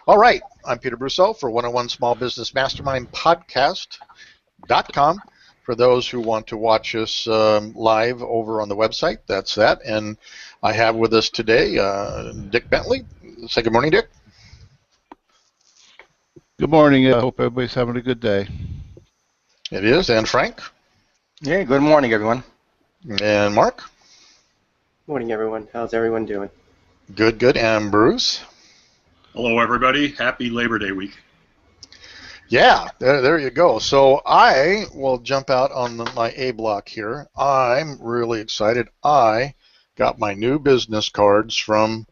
All right, I'm Peter Brousseau for 101 Small Business Mastermind Podcast.com. For those who want to watch us live over on the website, that's that. And I have with us today Dick Bentley. Say good morning, Dick. Good morning. I hope everybody's having a good day. It is. And Frank. Yeah, good morning, everyone. And Mark. Morning, everyone. How's everyone doing? Good, good. And Bruce. Hello, everybody. Happy Labor Day week. Yeah, there you go. So I will jump out on my A block here. I'm really excited. I got my new business cards from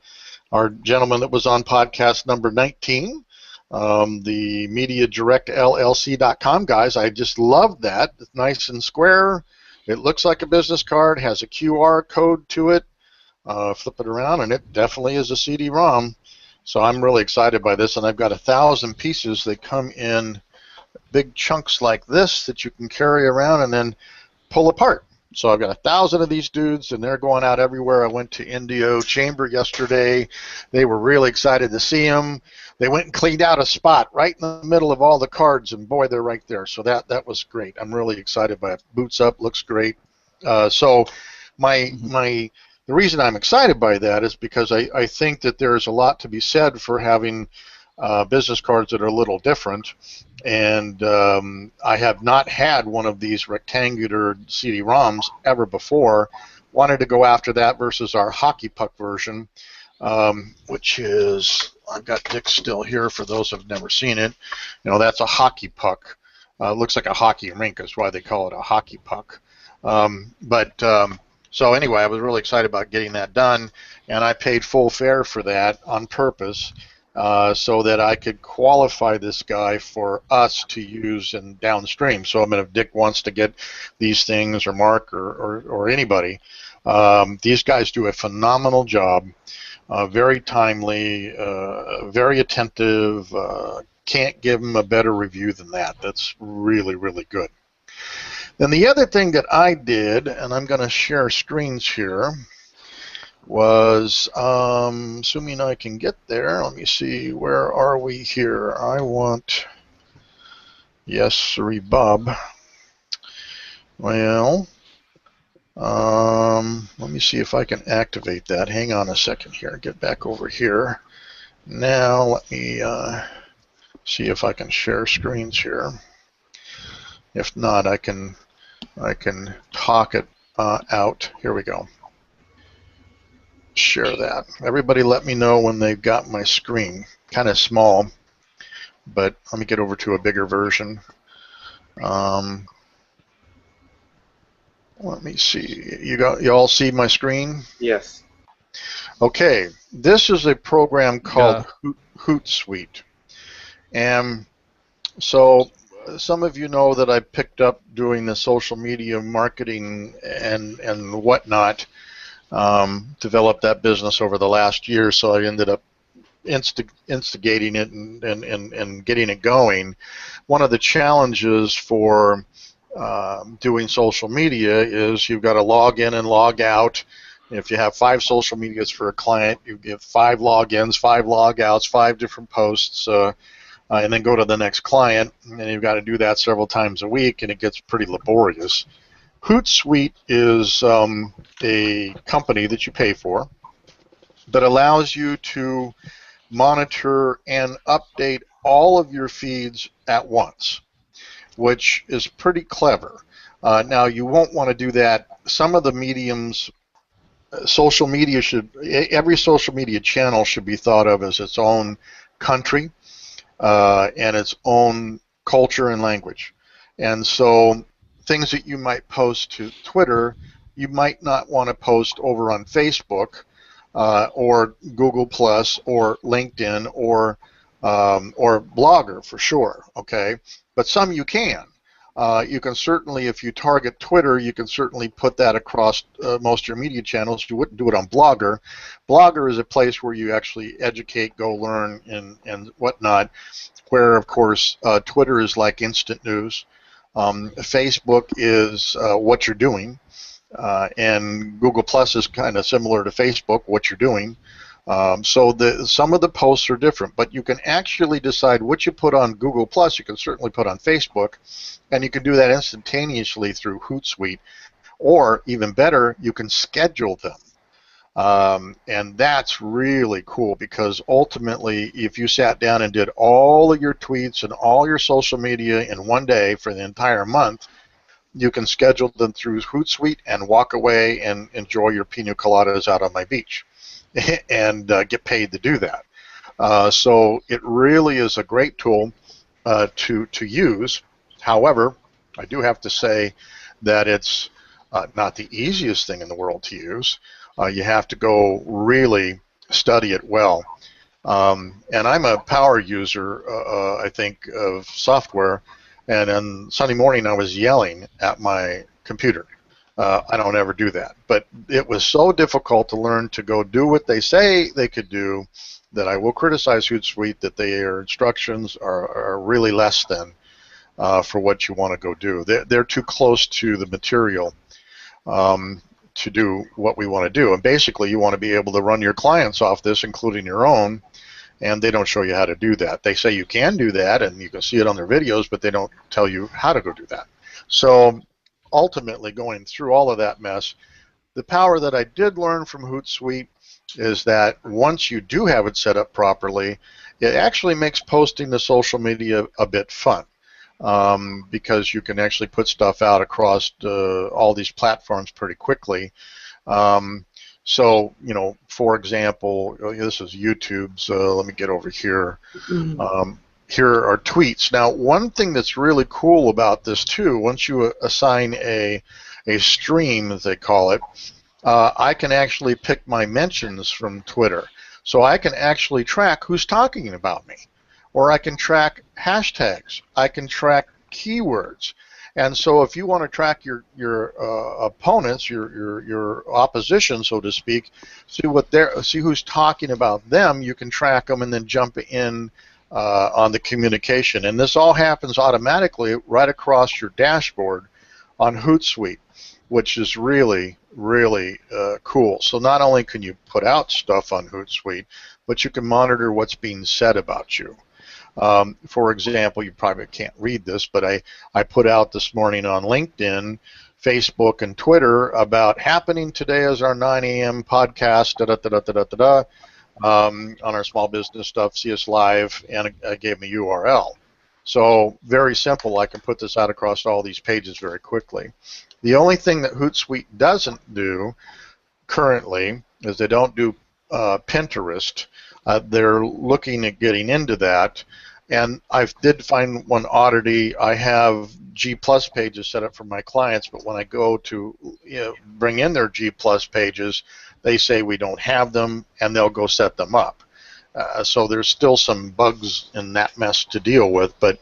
our gentleman that was on podcast number 19, the MediaDirectLLC.com guys. I just love that. It's nice and square. It looks like a business card, has a QR code to it. Flip it around, and it definitely is a CD-ROM. So I'm really excited by this, and I've got 1,000 pieces. They come in big chunks like this that you can carry around and then pull apart. So I've got 1,000 of these dudes, and they're going out everywhere. I went to Indio Chamber yesterday. They were really excited to see them. They went and cleaned out a spot right in the middle of all the cards, and boy, they're right there. So that was great. I'm really excited by it. Boots up, looks great. So the reason I'm excited by that is because I think that there's a lot to be said for having business cards that are a little different. And I have not had one of these rectangular CD-ROMs ever before. Wanted to go after that versus our hockey puck version, which is, I've got Dick still here for those who have never seen it. You know, that's a hockey puck. Looks like a hockey rink is why they call it a hockey puck. So anyway, I was really excited about getting that done, and I paid full fare for that on purpose so that I could qualify this guy for us to use in downstream. So I mean, if Dick wants to get these things, or Mark, or anybody, these guys do a phenomenal job, very timely, very attentive. Can't give them a better review than that. That's really, really good. Then the other thing that I did, and I'm going to share screens here, was, assuming I can get there, let me see, where are we here? I want, yes, sorry, Bob. Well, let me see if I can activate that. Hang on a second here, get back over here. Now let me see if I can share screens here. If not, I can talk it out. Here we go. Share that. Everybody let me know when they've got my screen. Kind of small, but let me get over to a bigger version. Let me see. You all see my screen? Yes. Okay. This is a program called hoot-suite. And so some of you know that I picked up doing the social media marketing and whatnot, developed that business over the last year, so I ended up instigating it and getting it going. One of the challenges for doing social media is you've got to log in and log out. If you have 5 social medias for a client, you give 5 logins, 5 logouts, 5 different posts, and then go to the next client, and you've got to do that several times a week, and it gets pretty laborious. Hoot-suite is a company that you pay for that allows you to monitor and update all of your feeds at once, which is pretty clever. Now, you won't want to do that. Some of the mediums, every social media channel should be thought of as its own country, and its own culture and language. And so things that you might post to Twitter, you might not want to post over on Facebook or Google Plus or LinkedIn or Blogger for sure, okay? But some you can. You can certainly, if you target Twitter, you can certainly put that across most of your media channels. You wouldn't do it on Blogger. Blogger is a place where you actually educate, go learn, and whatnot, where, of course, Twitter is like instant news. Facebook is what you're doing, and Google Plus is kind of similar to Facebook, what you're doing. So some of the posts are different, but you can actually decide what you put on Google+. You can certainly put on Facebook, and you can do that instantaneously through Hootsuite. Or even better, you can schedule them. And that's really cool, because ultimately, if you sat down and did all of your tweets and all your social media in one day for the entire month, you can schedule them through Hootsuite and walk away and enjoy your pina coladas out on my beach and get paid to do that. So it really is a great tool to use. However, I do have to say that it's not the easiest thing in the world to use. You have to go really study it well. And I'm a power user, I think, of software. And on Sunday morning, I was yelling at my computer. I don't ever do that. But it was so difficult to learn to go do what they say they could do that I will criticize Hootsuite that their instructions are really less than for what you want to go do. They're too close to the material to do what we want to do. And basically, you want to be able to run your clients off this, including your own, and they don't show you how to do that. They say you can do that, and you can see it on their videos, but they don't tell you how to go do that. So ultimately, going through all of that mess, the power that I did learn from Hootsuite is that once you do have it set up properly, it actually makes posting to social media a bit fun. Because you can actually put stuff out across all these platforms pretty quickly. So, for example, this is YouTube, so let me get over here. Here are tweets. Now, one thing that's really cool about this, too, once you assign a stream, as they call it, I can actually pick my mentions from Twitter. So I can actually track who's talking about me. Or I can track hashtags. I can track keywords. And so if you want to track your opponents, your opposition, so to speak, see who's talking about them, you can track them and then jump in on the communication. And this all happens automatically right across your dashboard on Hootsuite, which is really, really cool. So not only can you put out stuff on Hootsuite, but you can monitor what's being said about you. For example, you probably can't read this, but I put out this morning on LinkedIn, Facebook, and Twitter about happening today as our 9 a.m. podcast, on our small business stuff, see us live, and I gave them a URL. So very simple. I can put this out across all these pages very quickly. The only thing that Hootsuite doesn't do currently is they don't do Pinterest. They're looking at getting into that. And I did find one oddity. I have G+ pages set up for my clients, but when I go to bring in their G+ pages, they say we don't have them, and they'll go set them up. So there's still some bugs in that mess to deal with, but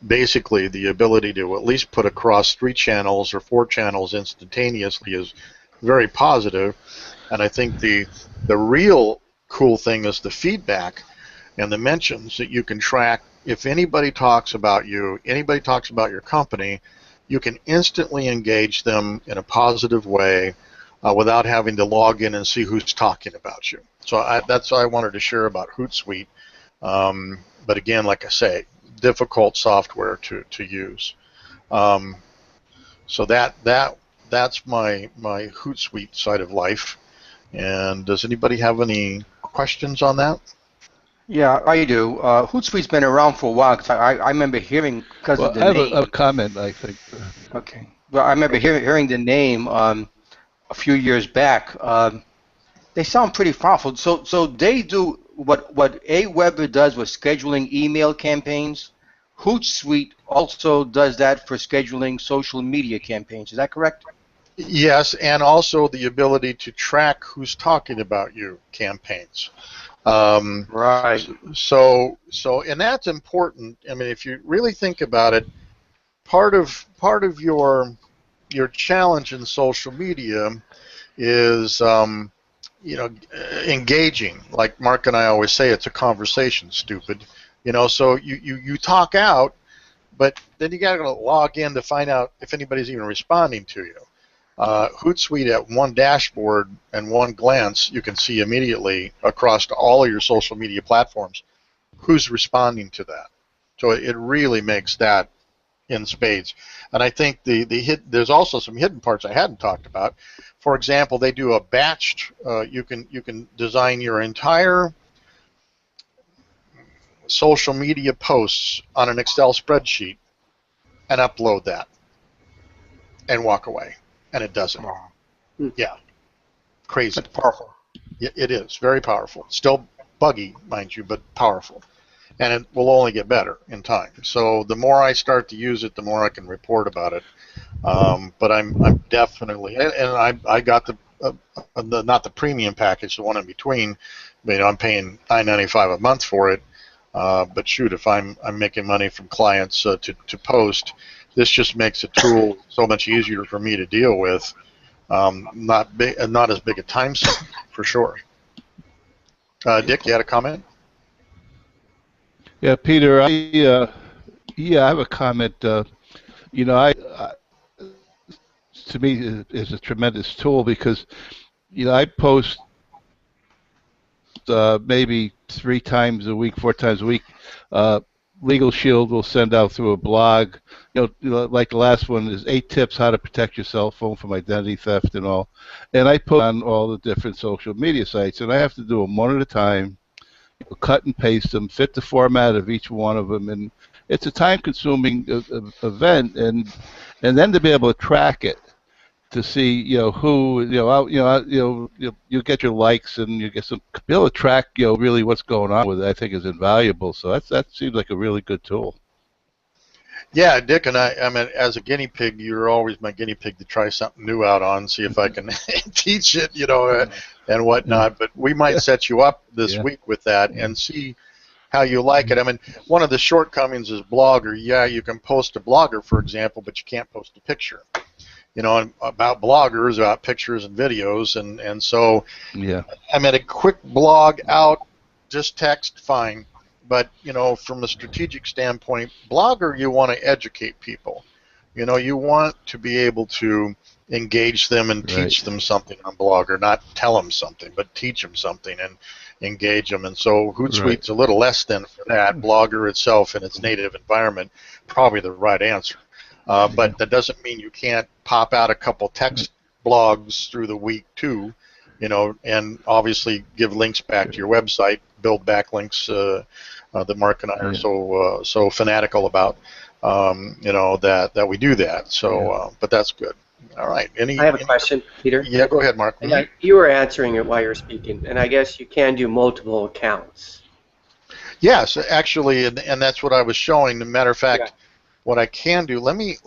basically the ability to at least put across 3 channels or 4 channels instantaneously is very positive. And I think the real cool thing is the feedback and the mentions that you can track. If anybody talks about you, anybody talks about your company, you can instantly engage them in a positive way without having to log in and see who's talking about you. So that's what I wanted to share about Hootsuite. But again, like I say, difficult software to use. So that's my Hootsuite side of life. And does anybody have any questions on that? Yeah, I do. Hootsuite's been around for a while, because I remember hearing, because of the name. I have a comment, I think. Okay. Well, I remember hearing the name a few years back. They sound pretty powerful. So they do what Aweber does with scheduling email campaigns. Hootsuite also does that for scheduling social media campaigns. Is that correct? Yes, and also the ability to track who's talking about you campaigns. Right. So and that's important. I mean, if you really think about it, part of your challenge in social media is engaging. Like Mark and I always say, it's a conversation, stupid. So you talk out, but then you got to log in to find out if anybody's even responding to you. Hootsuite at one dashboard and one glance, you can see immediately across all of your social media platforms who's responding to that. So it really makes that in spades. And I think there's also some hidden parts I hadn't talked about. For example, they do a batched. You can design your entire social media posts on an Excel spreadsheet and upload that and walk away, and it does it. Wow. Yeah, crazy. That's powerful. It is very powerful. Still buggy, mind you, but powerful. And it will only get better in time. So the more I start to use it, the more I can report about it. But I'm definitely, and I got the not the premium package, the one in between. I'm paying $9.95 a month for it. But shoot, if I'm making money from clients to post, this just makes the tool so much easier for me to deal with. Not as big a time sink for sure. Dick, you had a comment? Yeah, Peter, I have a comment. I to me is a tremendous tool because I post maybe 3 times a week, 4 times a week. Legal Shield will send out through a blog. Like the last one is 8 tips how to protect your cell phone from identity theft and all. And I post on all the different social media sites, and I have to do them one at a time. Cut and paste them, fit the format of each one of them, and it's a time-consuming event. And then to be able to track it, to see who you get your likes and you get some be able to track really what's going on with it. I think is invaluable. So that seems like a really good tool. Yeah, Dick, and I mean, as a guinea pig, you're always my guinea pig to try something new out on, see if I can teach it, and whatnot. But we might set you up this week with that and see how you like it. I mean, one of the shortcomings is Blogger. Yeah, you can post a Blogger, for example, but you can't post a picture. About bloggers, about pictures and videos, and so I mean, a quick blog out, just text, fine. But from a strategic standpoint, Blogger, you want to educate people. You want to be able to engage them and teach them something on Blogger, not tell them something, but teach them something and engage them. And so Hootsuite's a little less than for that. Blogger itself in its native environment, probably the right answer. But that doesn't mean you can't pop out a couple text blogs through the week too, and obviously give links back to your website, build backlinks that Mark and I are so fanatical about, that we do that. So, but that's good. All right. I have a question, Peter. Yeah, go ahead, Mark. And you were answering it while you were speaking, and I guess you can do multiple accounts. Yes, actually, and that's what I was showing. As a matter of fact, what I can do, let me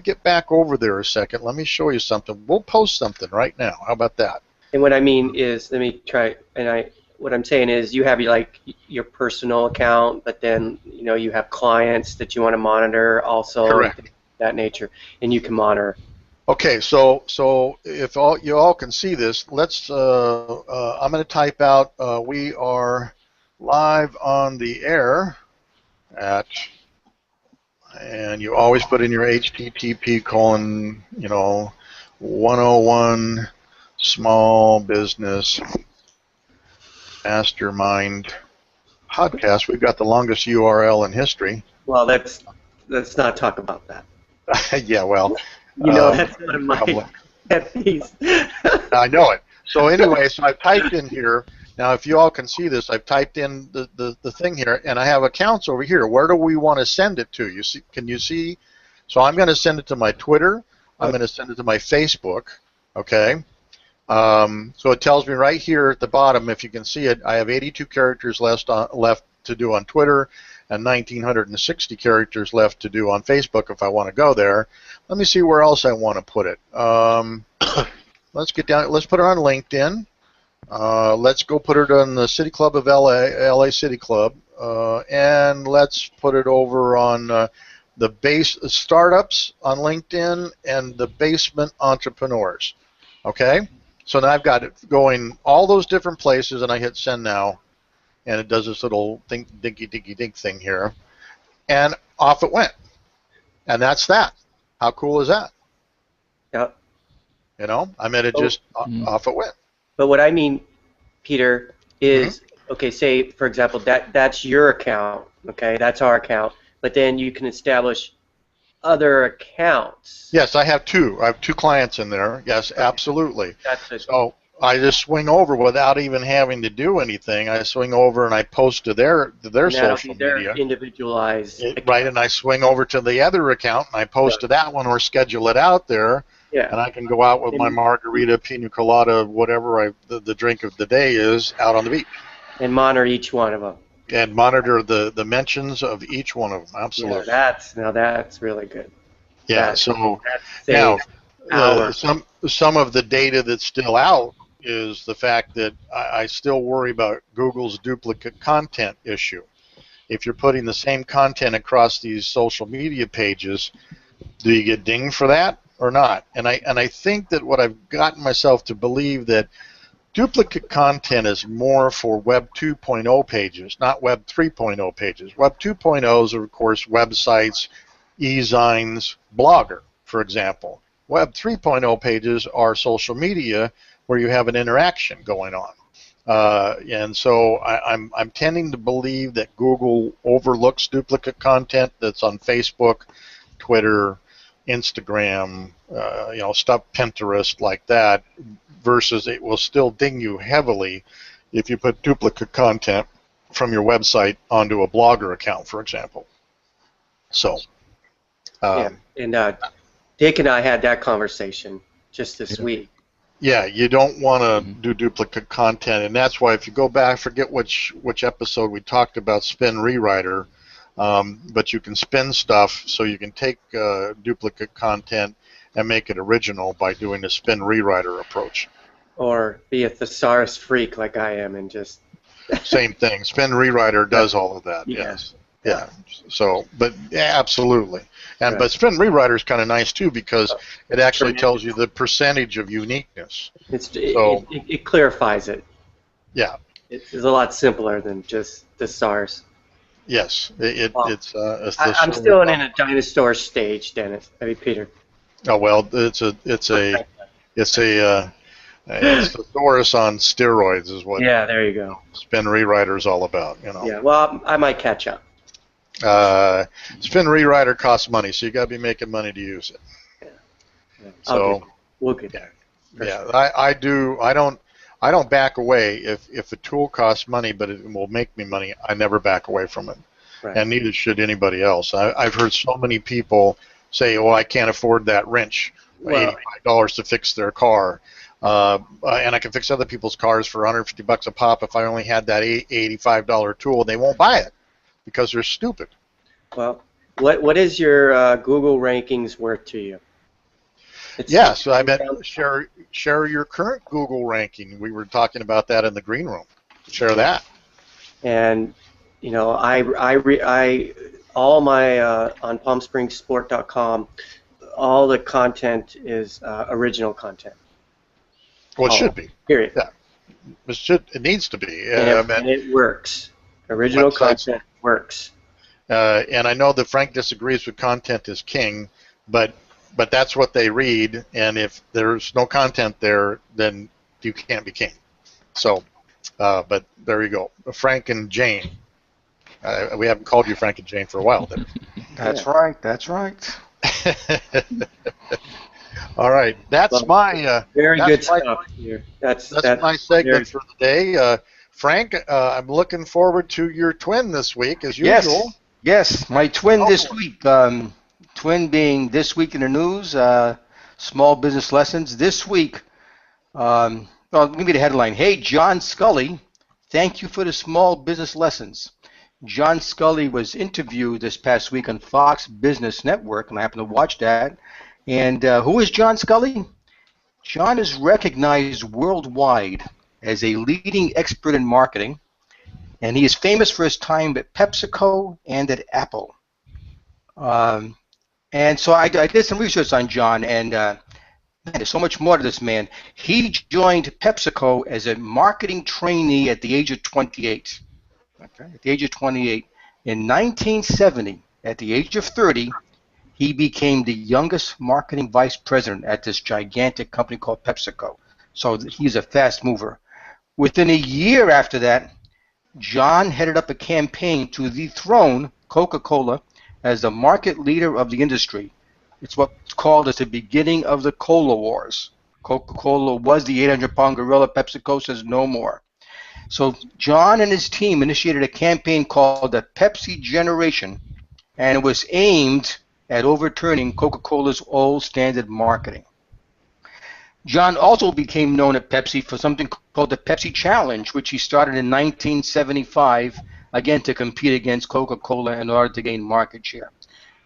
get back over there a second. Let me show you something. We'll post something right now. How about that? And what I mean is, let me try. What I'm saying is, you have your personal account, but then you have clients that you want to monitor also. Correct. That nature, and you can monitor. Okay, so if you all can see this, let's. I'm going to type out. We are live on the air at. And you always put in your HTTP : 101 Small Business Mastermind podcast. We've got the longest URL in history. Well, let's not talk about that. Yeah, well. That's one of my pet peeves. I know it. So anyway, so I've typed in here. Now, if you all can see this, I've typed in the thing here, and I have accounts over here. Where do we want to send it to? You see? Can you see? So I'm going to send it to my Twitter. I'm going to send it to my Facebook. Okay. So it tells me right here at the bottom, if you can see it, I have 82 characters left to do on Twitter and 1,960 characters left to do on Facebook if I want to go there. Let me see where else I want to put it. Let's get down. Let's put it on LinkedIn. Let's go put it on the City Club of LA City Club, and let's put it over on the base startups on LinkedIn and the basement entrepreneurs. Okay, so now I've got it going all those different places, and I hit send now, and it does this little dinky dink thing here, and off it went, and that's that. How cool is that? Yep. I mean, it just off it went. But what I mean, Peter, is okay. Say, for example, that's your account. Okay, that's our account. But then you can establish other accounts. Yes, I have two. I have two clients in there. Yes, absolutely. So I just swing over without even having to do anything. I swing over and I post to their social media. Individualized. Right, and I swing over to the other account and I post to that one or schedule it out there. Yeah. And I can go out with my margarita, pina colada, whatever the drink of the day is, out on the beach. And monitor each one of them. And monitor the mentions of each one of them. Absolutely. Yeah, that's really good. Yeah. So now some of the data that's still out is the fact that I still worry about Google's duplicate content issue. If you're putting the same content across these social media pages, do you get dinged for that or not? And I think that what I've gotten myself to believe that duplicate content is more for Web 2.0 pages, not Web 3.0 pages. Web 2.0s are, of course, websites, e-zines, Blogger, for example. Web 3.0 pages are social media where you have an interaction going on. And so I'm tending to believe that Google overlooks duplicate content that's on Facebook, Twitter, Instagram, stuff, Pinterest, like that, versus it will still ding you heavily if you put duplicate content from your website onto a Blogger account, for example. So, and Dick and I had that conversation just this week. Yeah, you don't want to do duplicate content, and that's why if you go back, forget which episode we talked about spin rewriter, but you can spin stuff so you can take duplicate content and make it original by doing the spin rewriter approach. Or be a thesaurus freak like I am and just... Same thing. Spin rewriter does all of that, yes. Yeah. So, but yeah, absolutely. And but spin rewriter is kind of nice too because it actually tells you the percentage of uniqueness. It clarifies it. Yeah. It's a lot simpler than just thesaurus. Yes. I'm still in a dinosaur stage, Dennis. I mean, Peter. Oh well, it's a thesaurus on steroids is what. Yeah, there you go. Spin rewriter is all about, Yeah, well, I might catch up. Spin rewriter costs money, so you got to be making money to use it. Yeah. So we'll get there. Yeah, I do. I don't back away if a tool costs money, but it will make me money. I never back away from it, and neither should anybody else. I've heard so many people say, "Oh, I can't afford that wrench, $85 to fix their car." And I can fix other people's cars for $150 a pop if I only had that $85 tool. They won't buy it because they're stupid. Well, what is your Google rankings worth to you? So I meant share your current Google ranking. We were talking about that in the green room. Share that. And I all my on PalmSpringsSport.com, all the content is original content. Well, it should be. Period. Yeah. It needs to be. And it works. Original content works. And I know that Frank disagrees with content is king, but that's what they read, and if there's no content there, then you can't be king. So, but there you go. Frank and Jane. We haven't called you Frank and Jane for a while. That's right. That's right. All right, that's my very good stuff here. That's my segment for the day. Frank, I'm looking forward to your twin this week, as usual. Yes, my twin this week. Twin being this week in the news, small business lessons this week. Well, give me the headline. Hey, John Scully, thank you for the small business lessons. John Scully was interviewed this past week on Fox Business Network, and I happened to watch that. And who is John Scully? John is recognized worldwide as a leading expert in marketing, and he is famous for his time at PepsiCo and at Apple. And so I did some research on John, and man, there's so much more to this man. He joined PepsiCo as a marketing trainee at the age of 28. Okay, at the age of 28. In 1970, at the age of 30, he became the youngest marketing vice president at this gigantic company called PepsiCo. So he's a fast mover. Within a year after that, John headed up a campaign to dethrone Coca-Cola as the market leader of the industry. It's what's called as the beginning of the Cola Wars. Coca-Cola was the 800-pound gorilla. PepsiCo says no more. So John and his team initiated a campaign called the Pepsi Generation, and it was aimed at overturning Coca-Cola's old standard marketing. John also became known at Pepsi for something called the Pepsi Challenge, which he started in 1975, again to compete against Coca-Cola in order to gain market share.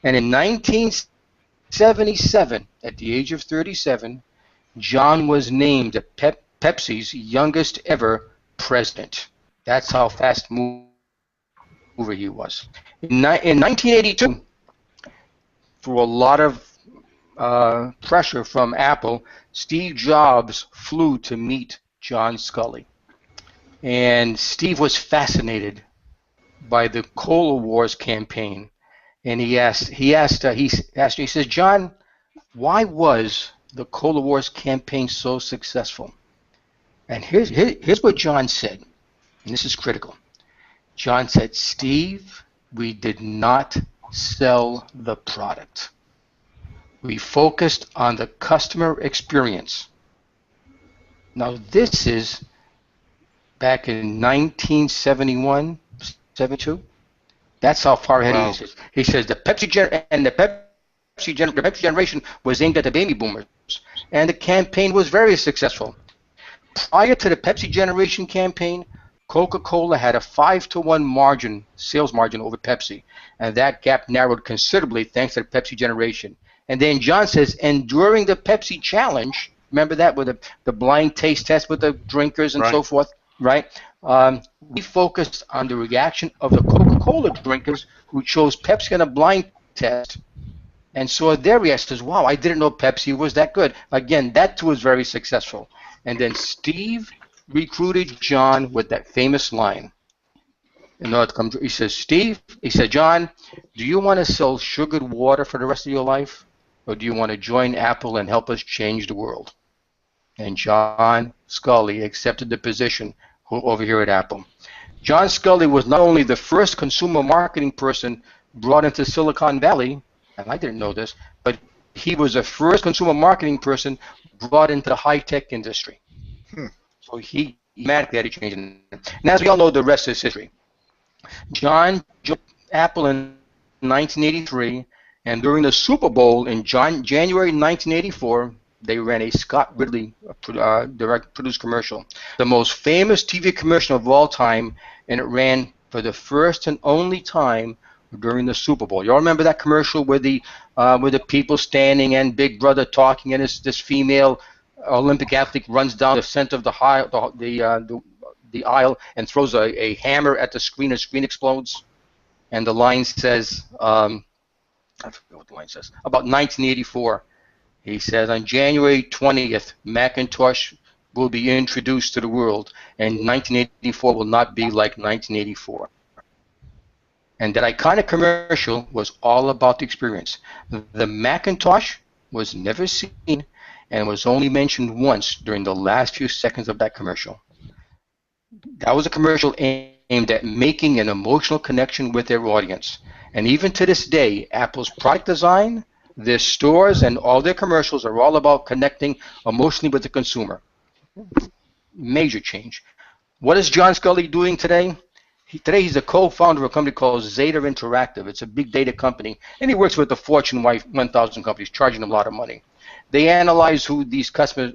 And in 1977, at the age of 37, John was named Pepsi's youngest ever president. That's how fast mover he was. In 1982, through a lot of pressure from Apple, Steve Jobs flew to meet John Sculley. And Steve was fascinated by the Cola Wars campaign. And he says, John, why was the Cola Wars campaign so successful? And here's what John said, and this is critical. John said, Steve, we did not sell the product. We focused on the customer experience. Now, this is back in 1971, 72. That's how far ahead he is. He says the Pepsi generation was aimed at the baby boomers, and the campaign was very successful. Prior to the Pepsi generation campaign, Coca-Cola had a 5-to-1 sales margin over Pepsi, and that gap narrowed considerably thanks to the Pepsi generation. And then John says, and during the Pepsi Challenge, remember that with the blind taste test with the drinkers and so forth, right? We focused on the reaction of the Coca-Cola drinkers who chose Pepsi on a blind test and saw their reactions. Wow, I didn't know Pepsi was that good. Again, that too was very successful. And then Steve recruited John with that famous line. He says, Steve, he said, John, do you want to sell sugared water for the rest of your life? Or do you want to join Apple and help us change the world? And John Sculley accepted the position over here at Apple. John Sculley was not only the first consumer marketing person brought into Silicon Valley, and I didn't know this, but he was the first consumer marketing person brought into the high-tech industry. So he automatically had to change it. And as we all know, the rest is history. John joined Apple in 1983, and during the Super Bowl in January 1984, they ran a Scott Ridley direct-produced commercial, the most famous TV commercial of all time, and it ran for the first and only time during the Super Bowl. Y'all remember that commercial with the people standing and Big Brother talking, and this female Olympic athlete runs down the center of the aisle and throws a hammer at the screen, and the screen explodes. And the line says, I forget what the line says, about 1984. He says, on January 20th, Macintosh will be introduced to the world, and 1984 will not be like 1984. And that iconic commercial was all about the experience. The Macintosh was never seen and was only mentioned once during the last few seconds of that commercial. That was a commercial aimed at making an emotional connection with their audience. And even to this day, Apple's product design, their stores, and all their commercials are all about connecting emotionally with the consumer. Major change. What is John Sculley doing today? Today he's the co-founder of a company called Zeta Interactive. It's a big data company, and he works with the Fortune 1000 companies, charging them a lot of money. They analyze who these customers,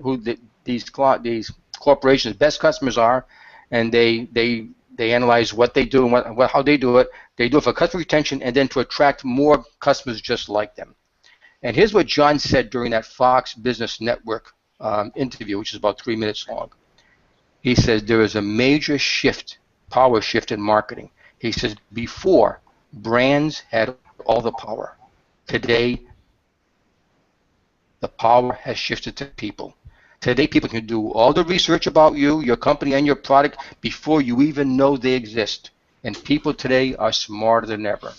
these corporations' best customers are, and they analyze what they do and how they do it. They do it for customer retention and then to attract more customers just like them. And here's what John said during that Fox Business Network interview, which is about 3 minutes long. He says there is a major shift, power shift in marketing. He says before, brands had all the power. Today, the power has shifted to people. Today, people can do all the research about you, your company, and your product before you even know they exist. And people today are smarter than ever.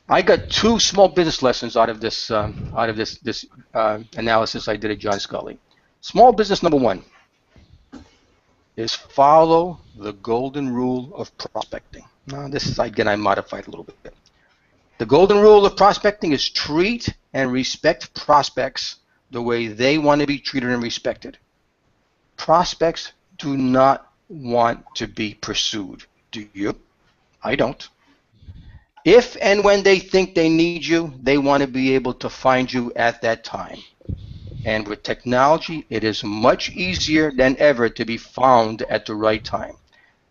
I got two small business lessons out of this analysis I did at John Scully. Small business number one is follow the golden rule of prospecting. Now, this is, again, I modified a little bit. The golden rule of prospecting is treat and respect prospects the way they want to be treated and respected. Prospects do not want to be pursued. Do you? I don't. If and when they think they need you, they want to be able to find you at that time. And with technology, it is much easier than ever to be found at the right time.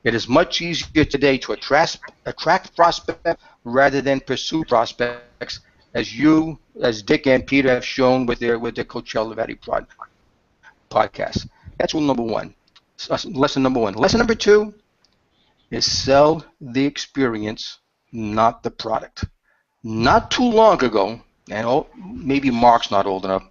It is much easier today to attract prospects rather than pursue prospects, as Dick and Peter have shown with their Coachella Valley podcast. That's rule number one. Lesson number one. Lesson number two is sell the experience, not the product. Not too long ago, and maybe Mark's not old enough,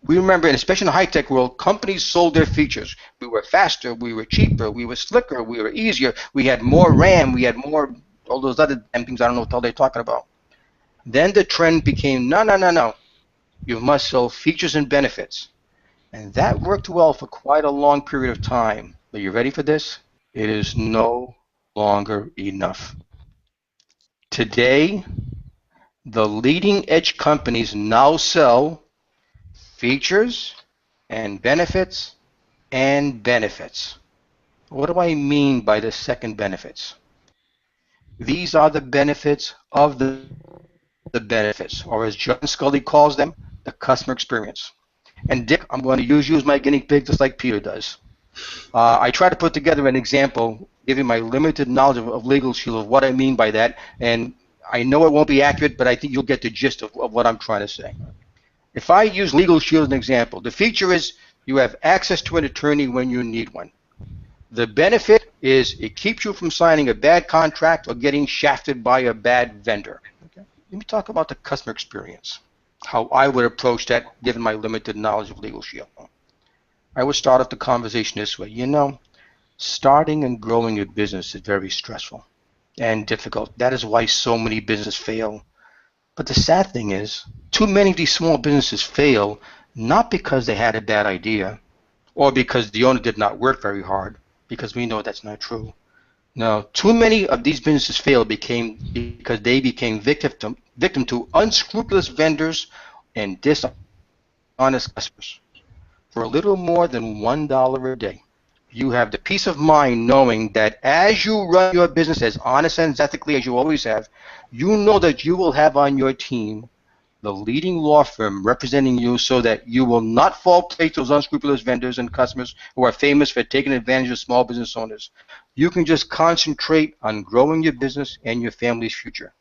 we remember, and especially in the high-tech world, companies sold their features. We were faster, we were cheaper, we were slicker, we were easier, we had more RAM, we had more, all those other damn things I don't know what the hell they're talking about. Then the trend became, no. You must sell features and benefits. And that worked well for quite a long period of time. Are you ready for this? It is no longer enough. Today, the leading edge companies now sell features and benefits and benefits. What do I mean by the second benefits? These are the benefits of the benefits, or as John Scully calls them, the customer experience. And Dick, I'm going to use you as my guinea pig just like Peter does. I try to put together an example, giving my limited knowledge of Legal Shield, of what I mean by that, and I know it won't be accurate, but I think you'll get the gist of what I'm trying to say. If I use Legal Shield as an example, the feature is you have access to an attorney when you need one. The benefit is it keeps you from signing a bad contract or getting shafted by a bad vendor. Okay. Let me talk about the customer experience, how I would approach that given my limited knowledge of Legal Shield. I would start off the conversation this way. Starting and growing a business is very stressful and difficult. That is why so many businesses fail. But the sad thing is, too many of these small businesses fail not because they had a bad idea or because the owner did not work very hard, because we know that's not true. No, too many of these businesses fail because they became victim to unscrupulous vendors and dishonest customers. For a little more than $1 a day, you have the peace of mind knowing that as you run your business as honest and ethically as you always have, you know that you will have on your team the leading law firm representing you so that you will not fall prey to those unscrupulous vendors and customers who are famous for taking advantage of small business owners. You can just concentrate on growing your business and your family's future.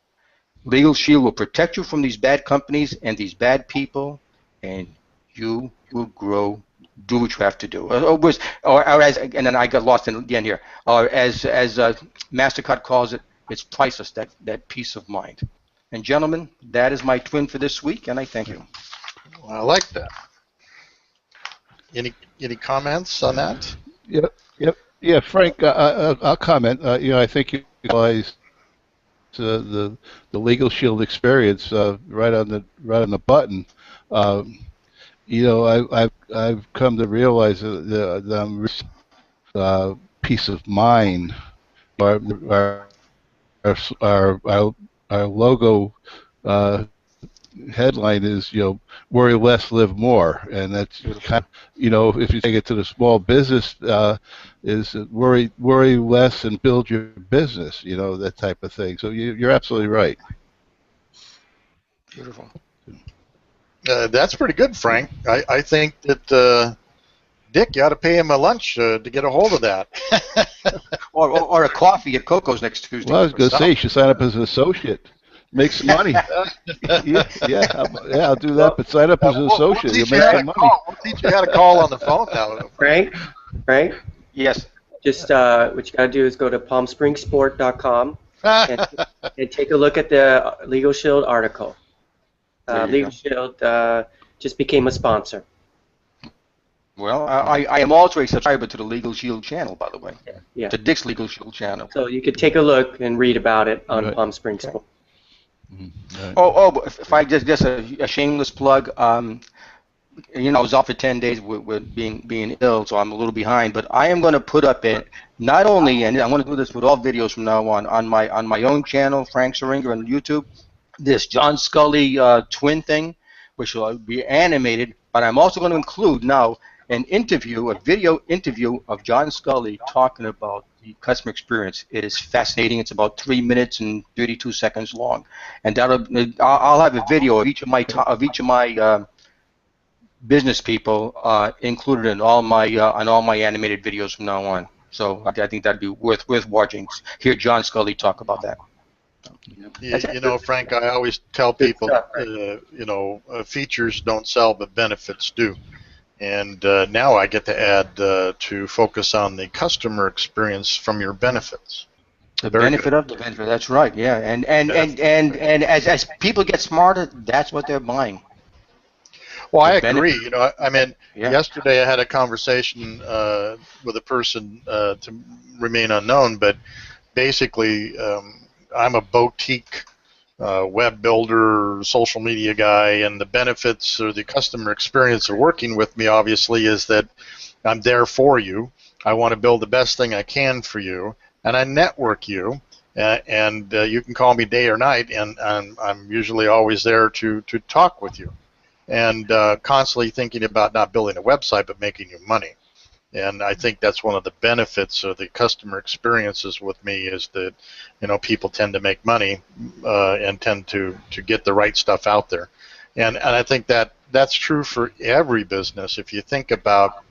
Legal Shield will protect you from these bad companies and these bad people, and you will grow. Do what you have to do. And then I got lost in the end here. Or as MasterCard calls it, it's priceless, that peace of mind. And gentlemen, that is my twin for this week, and I thank you. Well, I like that. Any comments on that? Yep. Yeah, Frank, I'll comment. I think you realize the Legal Shield experience right on the button. I've come to realize that I'm peace of mind. Our logo headline is worry less, live more, and that's kind of, if you take it to the small business, is worry less and build your business, that type of thing. So you're absolutely right. Beautiful. That's pretty good, Frank. I think that Dick, you ought to pay him a lunch to get a hold of that. or a coffee at Coco's next Tuesday. Well, I was going to say you should sign up as an associate. Make some money. yeah, I'll do that. But sign up as an associate. You'll make some money. We'll teach you how to call on the phone now. Frank? Yes. Just what you got to do is go to palmspringsport.com and take a look at the Legal Shield article. Legal Shield just became a sponsor. Well, I am also a subscriber to the Legal Shield channel, by the way. Yeah. To Dick's Legal Shield channel. So you could take a look and read about it on Palm Springs Sport. Right. If I just a shameless plug, I was off for 10 days with being ill, so I'm a little behind. But I am going to put up it not only, and I'm going to do this with all videos from now on my own channel, Frank Seringa on YouTube, this John Scully twin thing, which will be animated. But I'm also going to include now a video interview of John Scully talking about the customer experience. It is fascinating. It's about 3 minutes and 32 seconds long, and I'll have a video of each of my business people included in all my animated videos from now on. So I think that'd be worth watching. Hear John Scully talk about that. Frank, I always tell people, features don't sell, but benefits do. And now I get to add to focus on the customer experience from your benefits. The benefit of the benefit. That's right. Yeah, and as people get smarter, that's what they're buying. Well, I agree. Yesterday I had a conversation with a person to remain unknown, but basically I'm a boutique web builder, social media guy, and the benefits or the customer experience of working with me, obviously, is that I'm there for you. I want to build the best thing I can for you, and I network you, and you can call me day or night, and I'm usually always there to talk with you. And constantly thinking about not building a website but making you money. And I think that's one of the benefits of the customer experiences with me is that people tend to make money and tend to get the right stuff out there. And I think that's true for every business. If you think about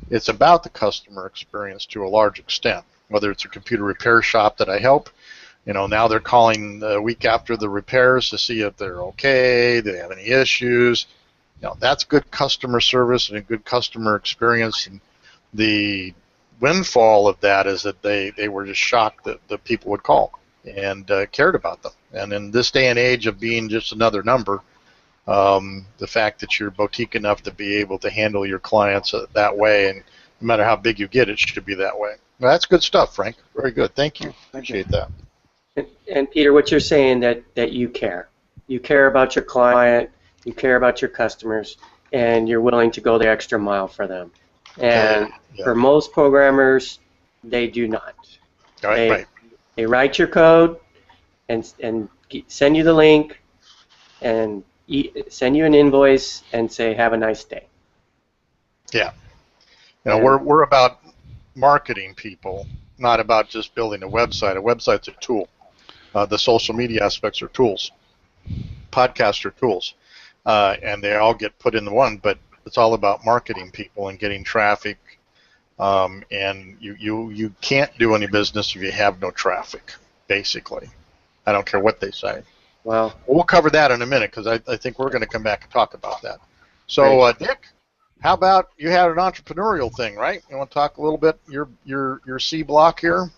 it's about the customer experience to a large extent, whether it's a computer repair shop that I help. Now they're calling the week after the repairs to see if they're okay, do they have any issues. That's good customer service and a good customer experience. And the windfall of that is that they were just shocked that the people would call and cared about them. And in this day and age of being just another number, the fact that you're boutique enough to be able to handle your clients that way, and no matter how big you get, it should be that way. Well, that's good stuff, Frank. Very good. Thank you. Appreciate that. And Peter, what you're saying that you care. You care about your client. You care about your customers, and you're willing to go the extra mile for them. And for most programmers, they do not. Right. They write your code and send you the link and send you an invoice and say, have a nice day. Yeah. We're about marketing people, not about just building a website. A website's a tool. The social media aspects are tools. Podcasts are tools. And they all get put into one, but it's all about marketing people and getting traffic. And you can't do any business if you have no traffic, basically. I don't care what they say. Well, we'll cover that in a minute because I think we're going to come back and talk about that. So, Dick, how about you had an entrepreneurial thing, right? You want to talk a little bit your C block here?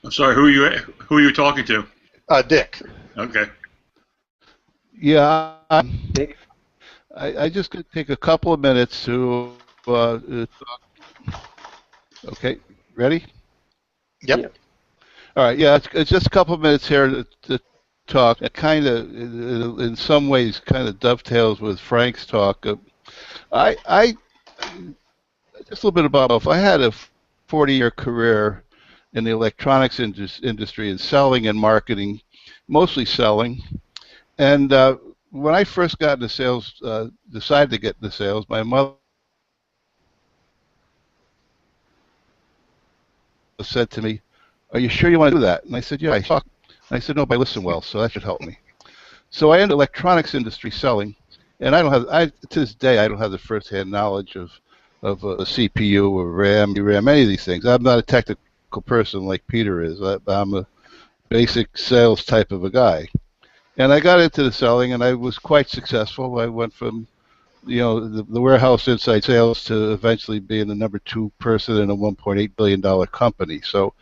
I'm sorry, who are you talking to? Dick. Okay. Yeah, I just could take a couple of minutes to talk. Okay, ready? Yep. Yeah. All right, yeah, it's just a couple of minutes here to talk. It kind of, in some ways, kind of dovetails with Frank's talk. I just a little bit about myself. I had a 40-year career in the electronics industry in selling and marketing, mostly selling. And when I first got into sales, decided to get into sales, my mother said to me, "Are you sure you want to do that?" And I said, "Yeah, I talk." And I said, "No, but I listen well, so that should help me." So I entered the electronics industry selling, and to this day, I don't have the first-hand knowledge of a CPU or RAM, DRAM, any of these things. I'm not a technical person like Peter is. I'm a basic sales type of a guy. And I got into the selling, and I was quite successful. I went from, the warehouse inside sales to eventually being the number 2 person in a $1.8 billion company. So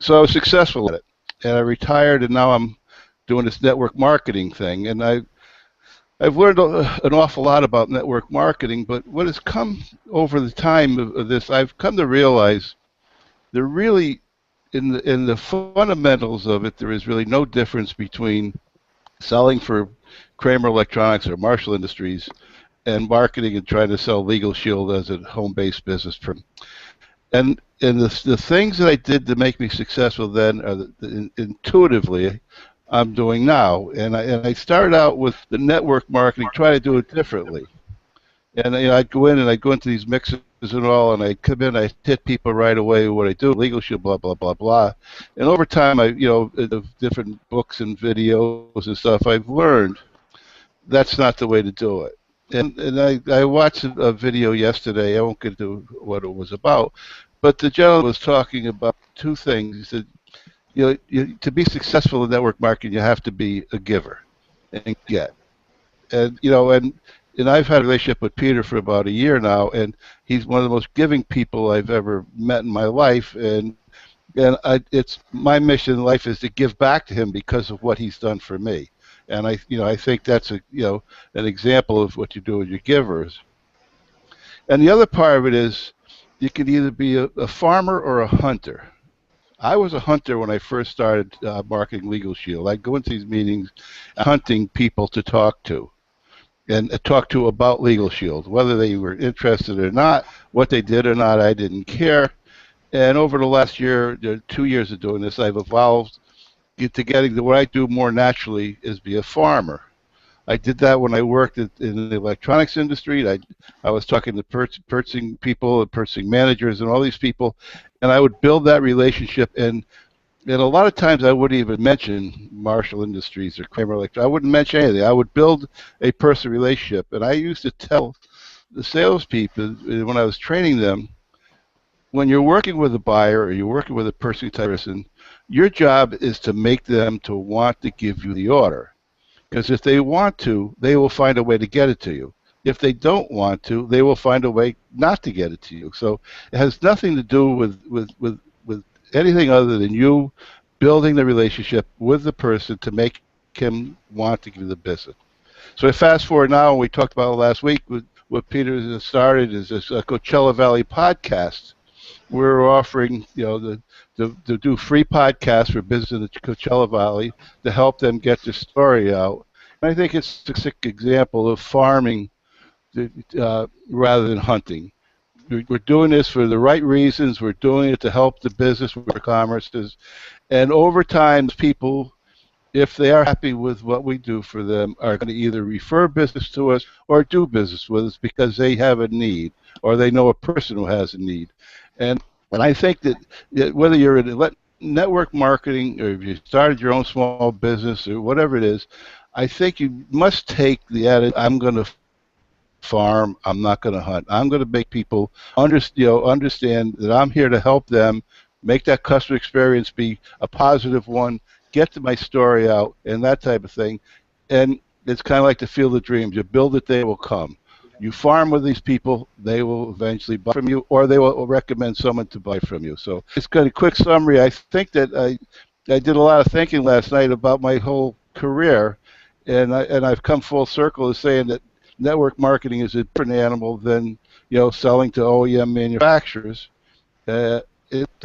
I was successful at it. And I retired, and now I'm doing this network marketing thing. And I've learned an awful lot about network marketing, but what has come over the time of this, I've come to realize there really in the fundamentals of it, there is really no difference between selling for Kramer Electronics or Marshall Industries and marketing and trying to sell Legal Shield as a home-based business. And the things that I did to make me successful then are intuitively I'm doing now. And I started out with the network marketing, try to do it differently. And I'd go in and I'd go into these mixes and all, and I'd come in, I'd hit people right away with what I do, legal shit, blah blah blah blah. And over time, of different books and videos and stuff, I've learned that's not the way to do it. And I watched a video yesterday. I won't get into what it was about, but the gentleman was talking about two things. He said, to be successful in network marketing, you have to be a giver and get. And I've had a relationship with Peter for about a year now, and he's one of the most giving people I've ever met in my life. It's my mission in life is to give back to him because of what he's done for me. And I think that's an example of what you do with your givers. And the other part of it is you can either be a farmer or a hunter. I was a hunter when I first started marketing Legal Shield. I'd go into these meetings hunting people to talk to and talk to about Legal Shield. Whether they were interested or not, what they did or not, I didn't care. And over the last year, 2 years of doing this, I've evolved to getting to what I do more naturally is be a farmer. I did that when I worked in the electronics industry. I was talking to purchasing people and purchasing managers and all these people, and I would build that relationship. And a lot of times I wouldn't even mention Marshall Industries or Kramer Electric. I wouldn't mention anything. I would build a personal relationship. And I used to tell the salespeople when I was training them, when you're working with a buyer or you're working with a purchasing person, your job is to make them to want to give you the order. Because if they want to, they will find a way to get it to you. If they don't want to, they will find a way not to get it to you. So it has nothing to do with anything other than you building the relationship with the person to make him want to give you the business. So fast forward now, and we talked about it last week, what Peter has started is this Coachella Valley podcast. We're offering, to do free podcasts for business in the Coachella Valley to help them get their story out. And I think it's a sick example of farming rather than hunting. We're doing this for the right reasons. We're doing it to help the business where commerce is. And over time, people, if they are happy with what we do for them, are going to either refer business to us or do business with us because they have a need or they know a person who has a need. And I think that whether you're in network marketing or if you started your own small business or whatever it is, I think you must take the attitude, I'm going to farm, I'm not going to hunt. I'm going to make people understand that I'm here to help them, make that customer experience be a positive one, get my story out, and that type of thing. And it's kind of like the field of dreams. You build it, they will come. You farm with these people, they will eventually buy from you, or they will recommend someone to buy from you. So it's got a quick summary. I think that I did a lot of thinking last night about my whole career, and I've come full circle to saying that network marketing is a different animal than selling to OEM manufacturers. The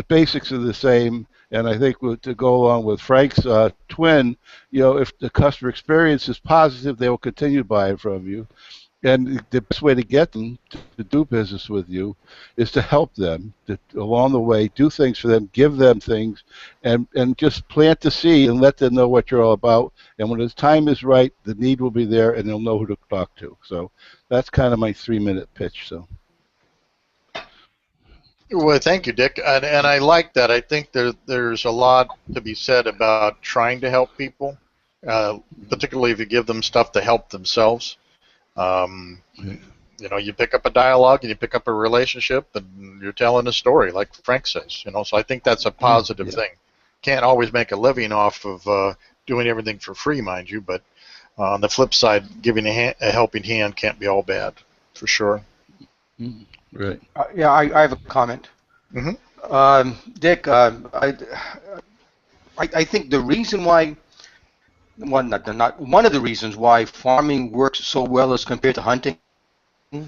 basics are the same, and I think to go along with Frank's twin, if the customer experience is positive, they will continue buying from you. And the best way to get them to do business with you is to help them along the way, do things for them, give them things, and just plant the seed and let them know what you're all about. And when the time is right, the need will be there, and they'll know who to talk to. So that's kind of my 3-minute pitch. So. Well, thank you, Dick. And I like that. I think there's a lot to be said about trying to help people, particularly if you give them stuff to help themselves. You pick up a dialogue and you pick up a relationship and you're telling a story, like Frank says. So I think that's a positive thing. Can't always make a living off of doing everything for free, mind you, but on the flip side, giving a helping hand can't be all bad, for sure. Right. I have a comment. Mm-hmm. Dick, I think the reason why one of the reasons why farming works so well as compared to hunting is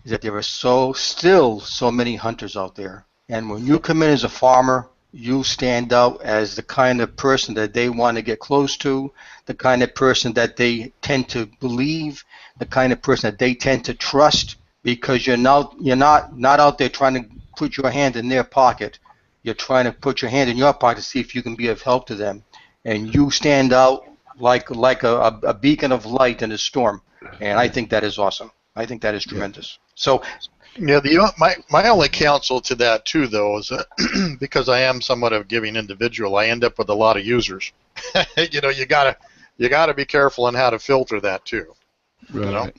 that there are still so many hunters out there. And when you come in as a farmer, you stand out as the kind of person that they want to get close to, the kind of person that they tend to believe, the kind of person that they tend to trust, because you're not out there trying to put your hand in their pocket. You're trying to put your hand in your pocket to see if you can be of help to them, and you stand out like a beacon of light in a storm. And I think that is awesome. I think that is tremendous. So Yeah, my only counsel to that too, though, is that because I am somewhat of a giving individual, I end up with a lot of users. You gotta be careful on how to filter that too. Right. You know?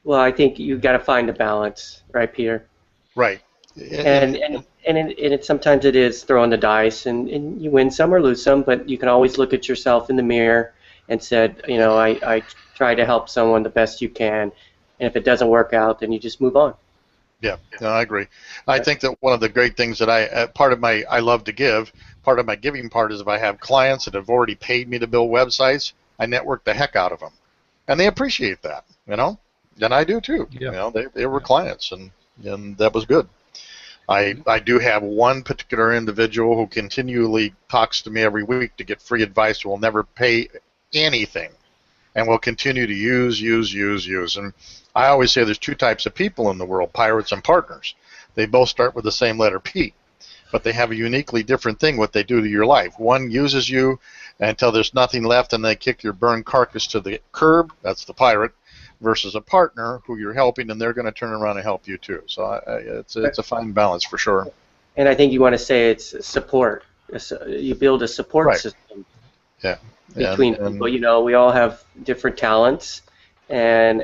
Well, I think you got to find a balance, right, Peter? Right. And sometimes it is throwing the dice, and you win some or lose some, but you can always look at yourself in the mirror and said, I try to help someone the best you can, and if it doesn't work out, then you just move on. Yeah, no, I agree. I think that one of the great things that I love to give, part of my giving part is if I have clients that have already paid me to build websites, I network the heck out of them, and they appreciate that, and I do too. Yeah. They were clients, and that was good. I do have one particular individual who continually talks to me every week to get free advice, who will never pay anything, and will continue to use. And I always say there's two types of people in the world, pirates and partners. They both start with the same letter P, but they have a uniquely different thing what they do to your life. One uses you until there's nothing left and they kick your burned carcass to the curb. That's the pirate. Versus a partner who you're helping, and they're going to turn around and help you too. So it's a fine balance for sure. And I think you want to say it's support. You build a support system. Yeah. Between people, we all have different talents, and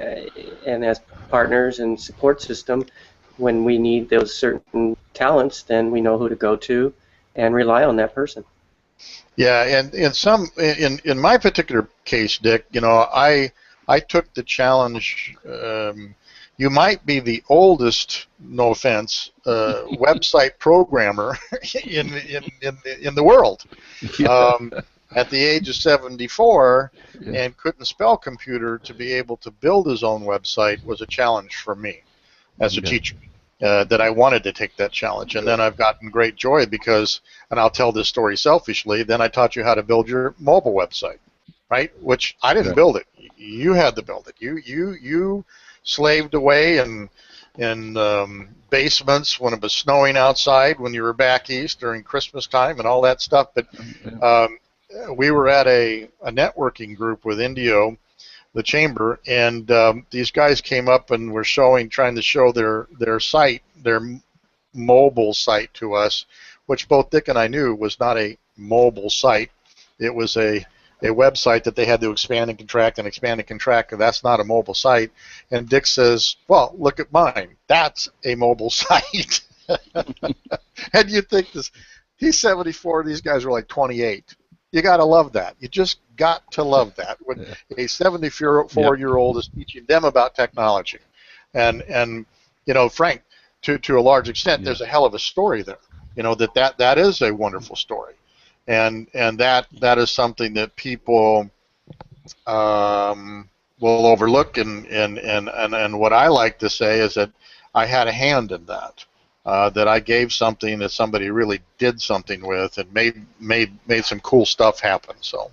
as partners and support system, when we need those certain talents, then we know who to go to and rely on that person. Yeah, and in my particular case, Dick, I took the challenge. You might be the oldest, no offense, website programmer in the world. At the age of 74, and couldn't spell computer, to be able to build his own website was a challenge for me as a teacher. That I wanted to take that challenge, and then I've gotten great joy because, and I'll tell this story selfishly. Then I taught you how to build your mobile website. Right, which I didn't build it. You had to build it. You slaved away in basements when it was snowing outside when you were back east during Christmas time and all that stuff. But we were at a networking group with Indio, the chamber, and these guys came up and were trying to show their site, their mobile site to us, which both Dick and I knew was not a mobile site. It was a website that they had to expand and contract and expand and contract, and that's not a mobile site. And Dick says, well, look at mine. That's a mobile site. And you think this, he's 74, these guys are like 28. You got to love that. You just got to love that. When a 74-year-old is teaching them about technology. And Frank, to a large extent, there's a hell of a story there. That is a wonderful story. And that is something that people will overlook, and what I like to say is that I had a hand in that, that I gave something that somebody really did something with and made some cool stuff happen. So,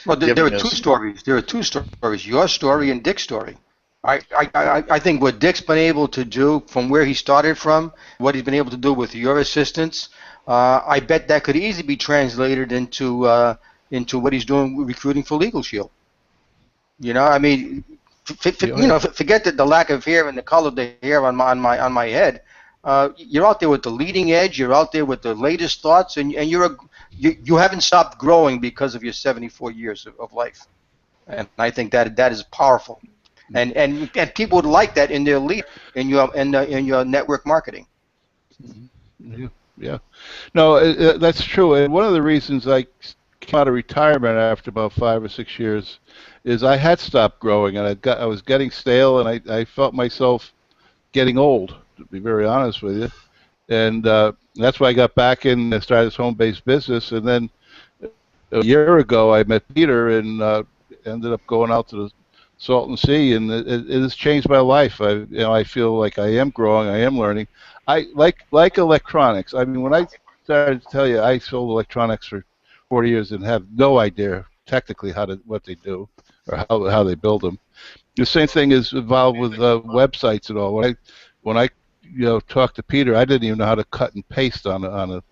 well, there are two stories. There are two stories: your story and Dick's story. I think what Dick's been able to do from where he started from, what he's been able to do with your assistance. I bet that could easily be translated into what he's doing with recruiting for Legal Shield. I mean, forget the lack of hair and the color of the hair on my head. You're out there with the leading edge. You're out there with the latest thoughts, and you haven't stopped growing because of your 74 years of life. And I think that is powerful, and people would like that in their lead in your network marketing. Mm-hmm. Yeah, no, that's true. And one of the reasons I came out of retirement after about 5 or 6 years is I had stopped growing, and I was getting stale, and I felt myself getting old, to be very honest with you. And that's why I got back in and started this home-based business. And then a year ago, I met Peter and ended up going out to the Salton Sea, and it has changed my life. I feel like I am growing, I am learning. I like electronics. I mean, when I started to tell you, I sold electronics for 40 years and have no idea technically what they do or how they build them. The same thing is involved with websites and all. When I talked to Peter, I didn't even know how to cut and paste on a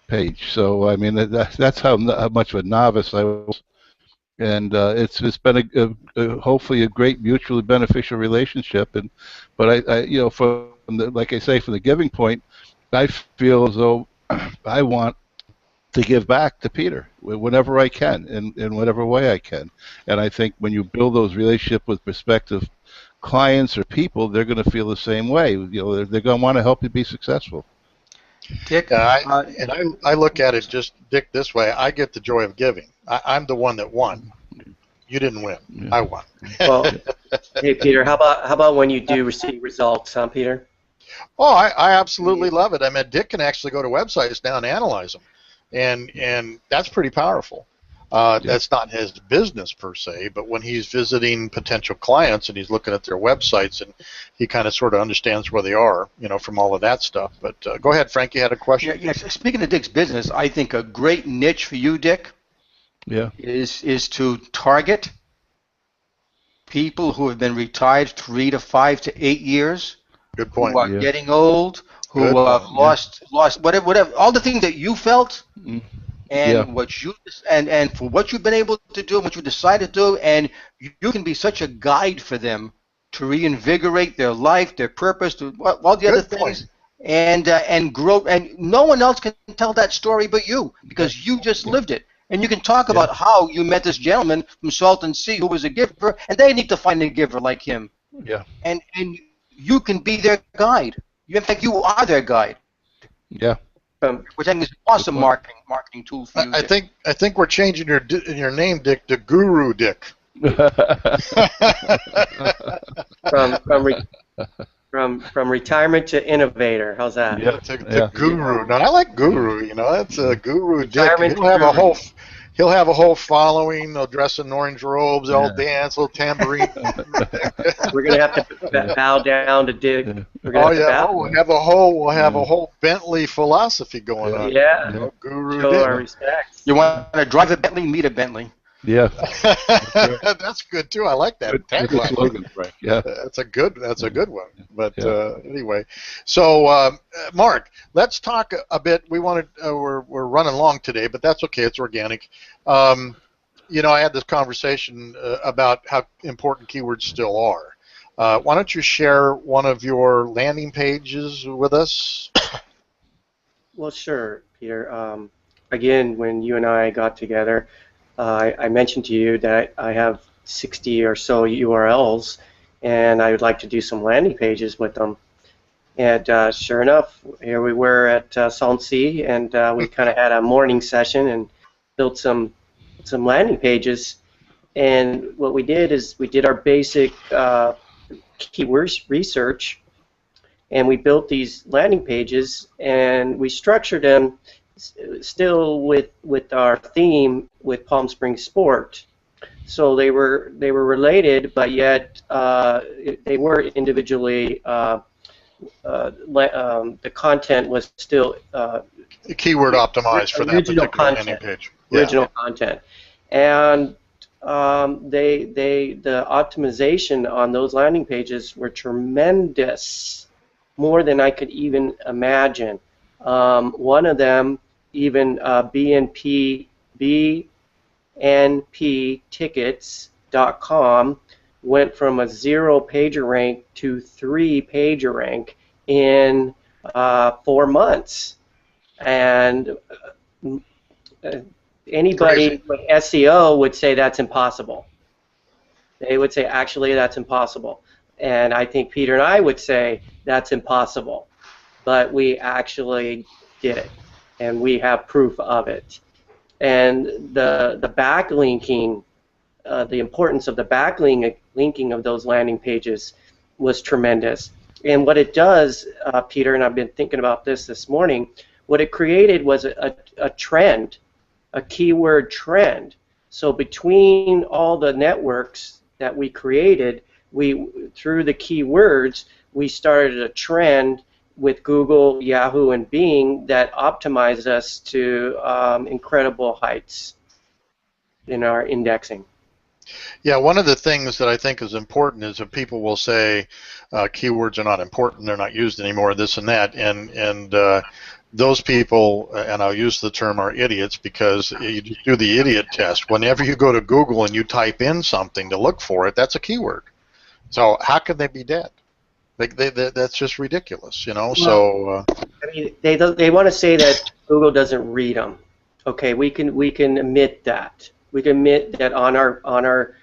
page. So I mean, that's how much of a novice I was. And it's been hopefully a great mutually beneficial relationship. But like I say, from the giving point, I feel as though I want to give back to Peter whenever I can, in whatever way I can. And I think when you build those relationships with prospective clients or people, they're going to feel the same way. They're going to want to help you be successful. Dick, I look at it just, Dick, this way. I get the joy of giving. I'm the one that won. You didn't win. Yeah. I won. Well, hey Peter, how about when you do receive results, huh, Peter? Oh, I absolutely love it. I mean, Dick can actually go to websites now and analyze them, and that's pretty powerful. That's not his business per se, but when he's visiting potential clients and he's looking at their websites, and he kind of sort of understands where they are, from all of that stuff. But go ahead, Frank, you had a question? Yes. Speaking of Dick's business, I think a great niche for you, Dick, is to target people who have been retired 3 to 5 to 8 years. Good point. Who are getting old, who lost whatever, all the things that you felt. And what you and for what you've been able to do, and what you decided to do, and you can be such a guide for them to reinvigorate their life, their purpose, to all the other things, and grow. And no one else can tell that story but you, because you just lived it. And you can talk about how you met this gentleman from Salton Sea who was a giver, and they need to find a giver like him. Yeah. And you can be their guide. In fact, you are their guide. Yeah. Which I think is an awesome marketing tool for you. I think we're changing your name, Dick, to Guru Dick. From retirement to innovator. How's that? Yeah, to Guru. No, I like Guru. That's a Guru Dick. He'll have a whole following. They'll dress in orange robes. They'll dance, little tambourine. We're gonna have to bow down to Dick. We'll have a whole Bentley philosophy going on. Yeah. Guru Show Dick. our respects. You want to drive a Bentley, meet a Bentley. Yeah. That's good too. I like that tagline. Slogan, right? Yeah. That's a good one. But anyway, so Mark, let's talk a bit. We're running long today, but that's okay. It's organic. I had this conversation about how important keywords still are. Why don't you share one of your landing pages with us? Well, sure, Peter. Again, when you and I got together, I mentioned to you that I have 60 or so URLs, and I would like to do some landing pages with them. And sure enough, here we were at Salton Sea, and we kind of had a morning session and built some landing pages. And what we did is we did our basic keywords research, and we built these landing pages, and we structured them still with our theme with Palm Springs Sport. So they were related, but yet they were individually. The content was still keyword optimized for that particular landing page. Original content, and the optimization on those landing pages were tremendous, more than I could even imagine. One of them, even bnptickets.com, went from a 0-pager rank to 3-pager rank in 4 months. And anybody with SEO would say that's impossible. They would say, actually, that's impossible. And I think Peter and I would say that's impossible. But we actually did it, and we have proof of it. And the backlinking, the importance of the backlinking of those landing pages was tremendous. And what it does, Peter, and I've been thinking about this morning, what it created was a trend, a keyword trend. So between all the networks that we created, through the keywords, we started a trend with Google, Yahoo, and Bing that optimize us to incredible heights in our indexing. Yeah, one of the things that I think is important is that people will say keywords are not important, they're not used anymore, this and that, and those people, and I'll use the term, are idiots, because you just do the idiot test. Whenever you go to Google and you type in something to look for it, that's a keyword. So how can they be dead? That's just ridiculous, you know. Well, so I mean, they want to say that Google doesn't read them. Okay, we can admit that. We can admit that on our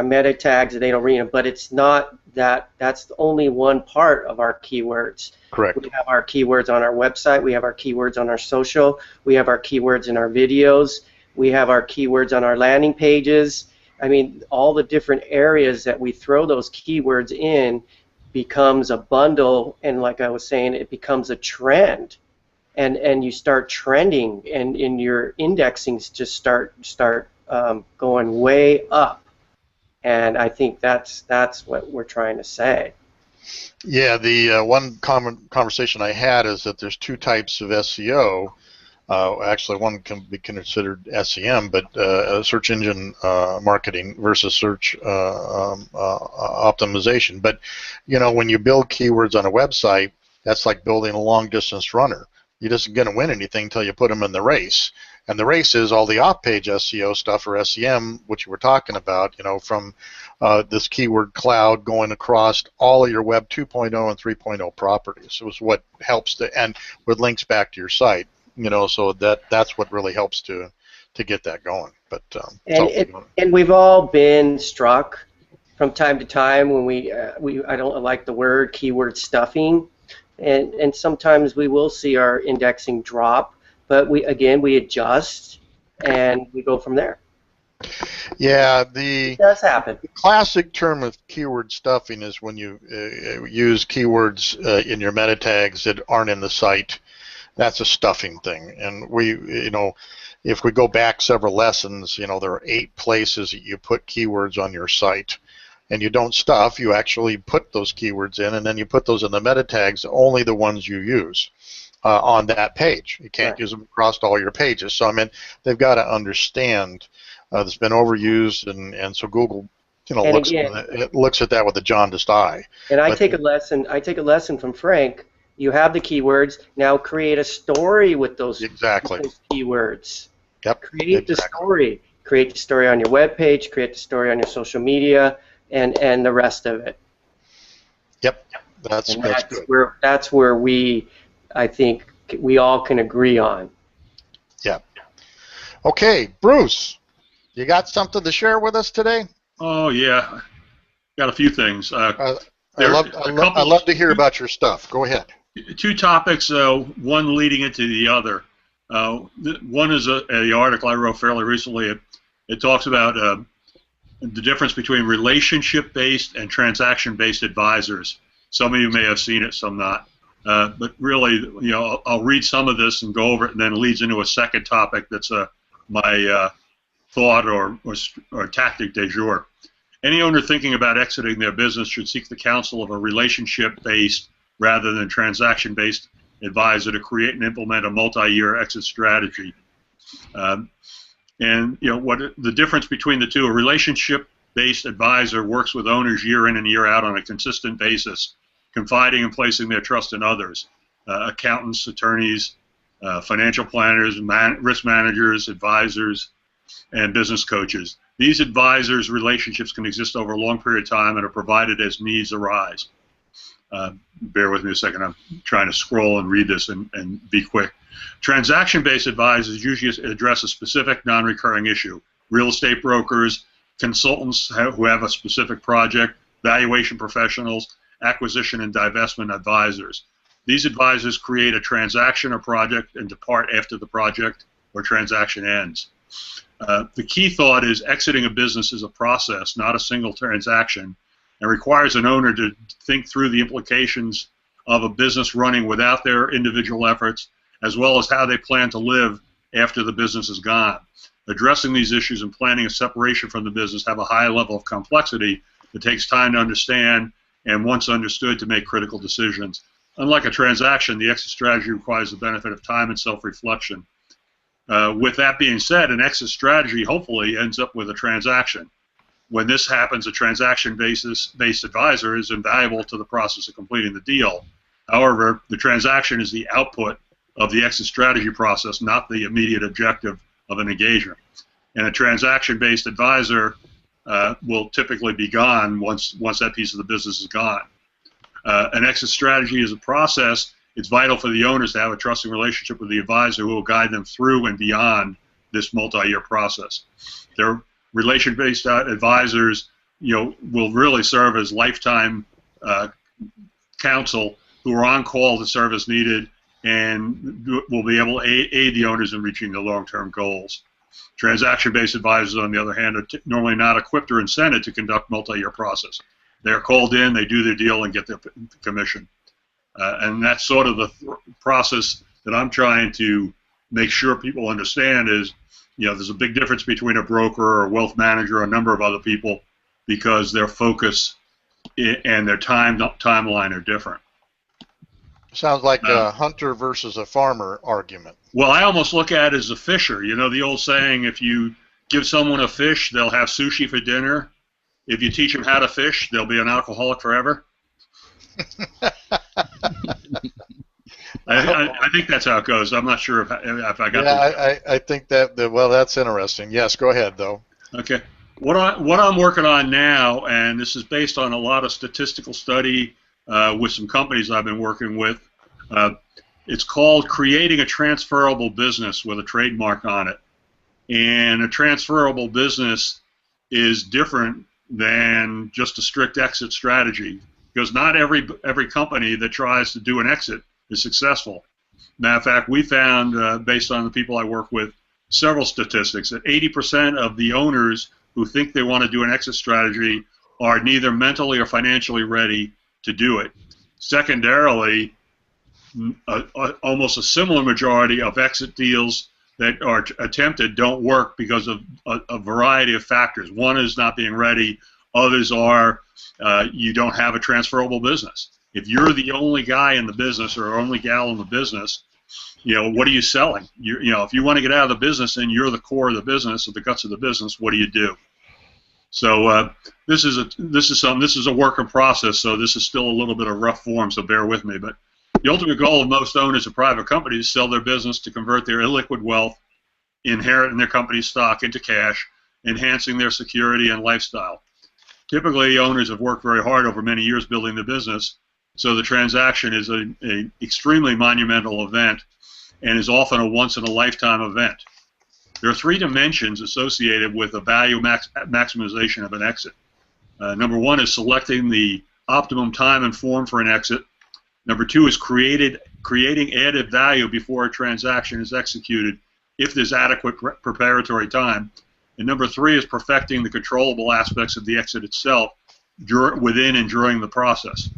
meta tags they don't read them, but it's not that. That's only one part of our keywords. correct. We have our keywords on our website. We have our keywords on our social. We have our keywords in our videos. We have our keywords on our landing pages. I mean, all the different areas that we throw those keywords in becomes a bundle, and like I was saying, it becomes a trend, and you start trending, and in your indexings just start going way up, and I think that's what we're trying to say. Yeah, the one common conversation I had is that there's two types of SEO. Actually, one can be considered SEM, but search engine marketing versus search optimization. But you know, when you build keywords on a website, that's like building a long-distance runner. You're just going to win anything until you put them in the race. And the race is all the off-page SEO stuff, or SEM, which you were talking about, you know, from this keyword cloud going across all of your Web 2.0 and 3.0 properties. It was what helps to, and with links back to your site, you know, so that's what really helps to get that going. But and we've all been struck from time to time when we I don't like the word keyword stuffing, and sometimes we will see our indexing drop, but we adjust and we go from there. Yeah, it does happen. The classic term of keyword stuffing is when you use keywords in your meta tags that aren't in the site. That's a stuffing thing, and you know, if we go back several lessons, you know, there are 8 places that you put keywords on your site, and you don't stuff. You actually put those keywords in, and then you put those in the meta tags, only the ones you use on that page. You can't use them across all your pages. So I mean, they've got to understand it's been overused, and so Google, you know, looks at that with a jaundiced eye. And I take a lesson from Frank. You have the keywords. Now create a story with those, with those keywords. Yep. Create the story. Create the story on your web page. Create the story on your social media, and the rest of it. Yep. That's good. That's where I think we all can agree on. Yeah. Okay, Bruce, you got something to share with us today? Oh yeah, got a few things. I love to hear about your stuff. Go ahead. 2 topics, one leading into the other. One is the article I wrote fairly recently. It talks about the difference between relationship-based and transaction-based advisors. Some of you may have seen it, some not. But really, you know, I'll read some of this and go over it, and then it leads into a second topic that's my thought or tactic du jour. Any owner thinking about exiting their business should seek the counsel of a relationship-based rather than transaction-based advisor to create and implement a multi-year exit strategy. And you know what the difference between the two: a relationship-based advisor works with owners year in and year out on a consistent basis, confiding and placing their trust in others, accountants, attorneys, financial planners, risk managers, advisors, and business coaches. These advisors' relationships can exist over a long period of time and are provided as needs arise. Bear with me a second. I'm trying to scroll and read this and be quick. Transaction-based advisors usually address a specific non-recurring issue. Real estate brokers, consultants who have a specific project, valuation professionals, acquisition and divestment advisors. These advisors create a transaction or project and depart after the project or transaction ends. The key thought is exiting a business is a process, not a single transaction, and requires an owner to think through the implications of a business running without their individual efforts, as well as how they plan to live after the business is gone. Addressing these issues and planning a separation from the business have a high level of complexity that takes time to understand, and once understood, to make critical decisions. unlike a transaction, the exit strategy requires the benefit of time and self-reflection. With that being said, an exit strategy hopefully ends up with a transaction. When this happens, a transaction-based advisor is invaluable to the process of completing the deal. However, the transaction is the output of the exit strategy process, not the immediate objective of an engagement. And a transaction-based advisor will typically be gone once that piece of the business is gone. An exit strategy is a process. It's vital for the owners to have a trusting relationship with the advisor who will guide them through and beyond this multi-year process. Their relation-based advisors, will really serve as lifetime counsel who are on call to serve as needed and will be able to aid the owners in reaching their long-term goals. Transaction-based advisors, on the other hand, are normally not equipped or incented to conduct multi-year process. They're called in, they do their deal, and get their commission. And that's sort of the process that I'm trying to make sure people understand is, there's a big difference between a broker or a wealth manager or a number of other people because their focus and their timeline are different. Sounds like a hunter versus a farmer argument. Well, I almost look at it as a fisher. The old saying, if you give someone a fish, they'll have sushi for dinner. If you teach them how to fish, they'll be an alcoholic forever. I think that's how it goes. I'm not sure if I got that. I think that, well, that's interesting. Yes, go ahead, though. Okay. What I'm working on now, and this is based on a lot of statistical study with some companies I've been working with, it's called Creating a Transferable Business with a trademark on it. And a transferable business is different than just a strict exit strategy because not every company that tries to do an exit is successful. Matter of fact, we found, based on the people I work with, several statistics that 80% of the owners who think they want to do an exit strategy are neither mentally or financially ready to do it. Secondarily, almost a similar majority of exit deals that are attempted don't work because of a variety of factors. One is not being ready. Others are you don't have a transferable business. If you're the only guy in the business or only gal in the business, what are you selling? If you want to get out of the business and you're the core of the business or the guts of the business, what do you do? So this is a work in process. So this is still a little bit of rough form. So bear with me. But the ultimate goal of most owners of private companies is to sell their business to convert their illiquid wealth inherent in their company's stock into cash, enhancing their security and lifestyle. Typically, owners have worked very hard over many years building the business, so the transaction is an extremely monumental event and is often a once-in-a-lifetime event. There are three dimensions associated with the value maximization of an exit. Number one is selecting the optimum time and form for an exit. Number two is creating added value before a transaction is executed if there's adequate preparatory time. And number three is perfecting the controllable aspects of the exit itself within and during the process.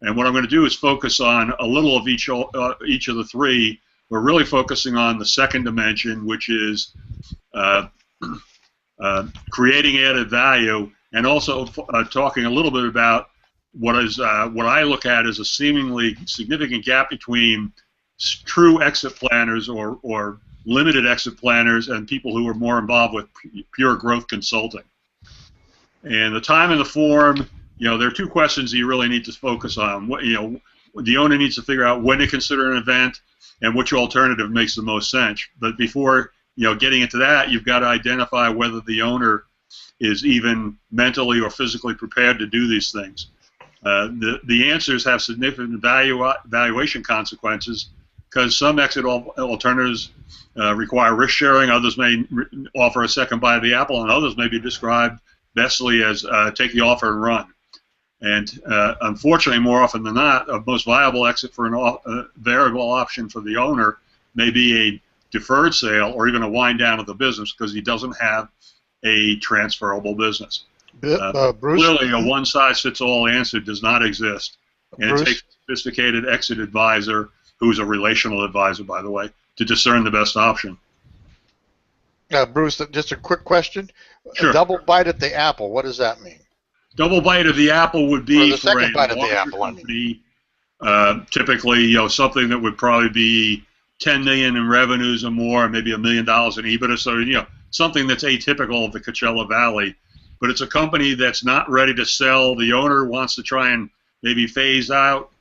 And what I'm going to do is focus on a little of each of the three. We're really focusing on the second dimension, which is creating added value, and also talking a little bit about what I look at as a seemingly significant gap between true exit planners or limited exit planners and people who are more involved with pure growth consulting. And the time and the form, there are two questions that you really need to focus on. The owner needs to figure out when to consider an event and which alternative makes the most sense. But before getting into that, you've got to identify whether the owner is even mentally or physically prepared to do these things. The answers have significant valuation consequences because some exit alternatives require risk sharing, others may offer a second bite of the apple, and others may be described bestly as take the offer and run. And unfortunately, more often than not, a most viable exit for a variable option for the owner may be a deferred sale or even a wind down of the business because he doesn't have a transferable business. Bruce, clearly, a one-size-fits-all answer does not exist, and Bruce? it takes a sophisticated exit advisor, who's a relational advisor, by the way, to discern the best option. Bruce, just a quick question. Sure. A double bite at the apple, what does that mean? Double bite of the apple would be Or the for second a bite of the larger apple, I mean. company Typically, something that would probably be 10 million in revenues or more, maybe $1 million in EBITDA. So, something that's atypical of the Coachella Valley. But it's a company that's not ready to sell. The owner wants to try and maybe phase out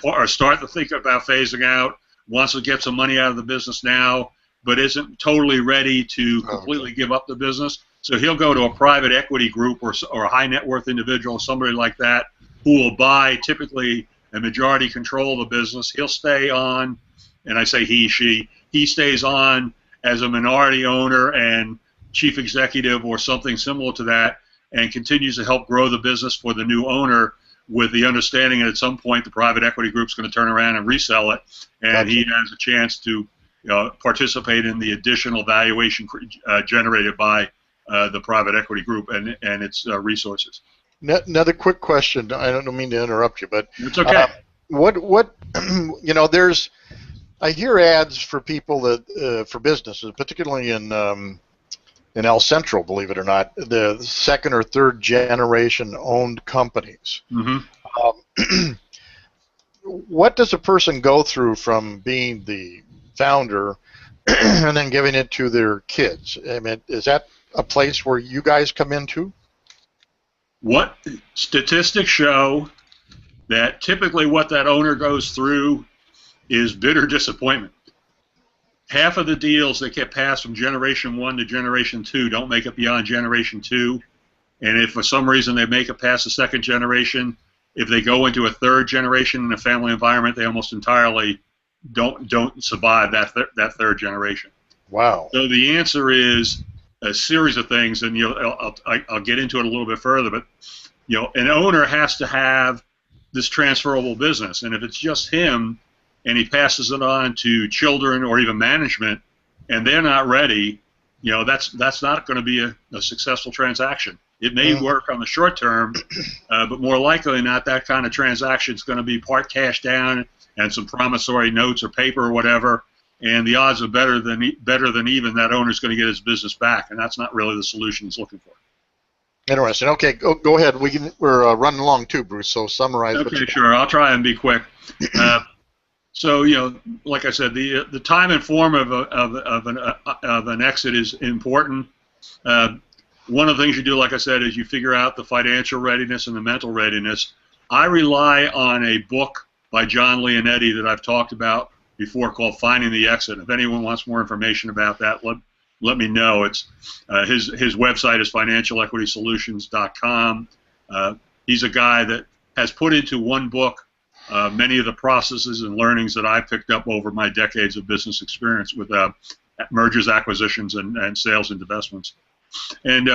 or start to think about phasing out, wants to get some money out of the business now, but isn't totally ready to completely give up the business. So he'll go to a private equity group or a high net worth individual, somebody like that, who will buy typically a majority control of the business. He'll stay on, and I say he stays on as a minority owner and chief executive or something similar to that, and continues to help grow the business for the new owner, with the understanding that at some point the private equity group's going to turn around and resell it, and he has a chance to participate in the additional valuation generated by the private equity group and its resources. Another quick question. I don't mean to interrupt you, but it's okay. What there's, I hear ads for people that for businesses, particularly in El Centro, believe it or not, the second or third generation owned companies. Mm-hmm. What does a person go through from being the founder and then giving it to their kids? I mean, is that a place where you guys come into? What statistics show that typically what that owner goes through is bitter disappointment. Half of the deals that get passed from generation 1 to generation 2 don't make it beyond generation 2, and if for some reason they make it past the second generation, if they go into a third generation in a family environment, they almost entirely don't survive that third generation. Wow. So the answer is a series of things, and I'll get into it a little bit further, but an owner has to have this transferable business, and if it's just him and he passes it on to children or even management and they're not ready, that's not going to be a successful transaction. It may work on the short term, but more likely than not, that kind of transaction is going to be part cash down and some promissory notes or paper or whatever, and the odds are better than even that owner's going to get his business back, and that's not really the solution he's looking for. Interesting. Okay, go ahead. We're running along too, Bruce. So summarize. Okay, sure. I'll try and be quick. So like I said, the time and form of an exit is important. One of the things you do, like I said, is you figure out the financial readiness and the mental readiness. I rely on a book by John Leonetti that I've talked about before called Finding the Exit. If anyone wants more information about that, let me know. It's his website is financialequitysolutions.com. He's a guy that has put into one book many of the processes and learnings that I picked up over my decades of business experience with mergers, acquisitions, and sales and divestments. And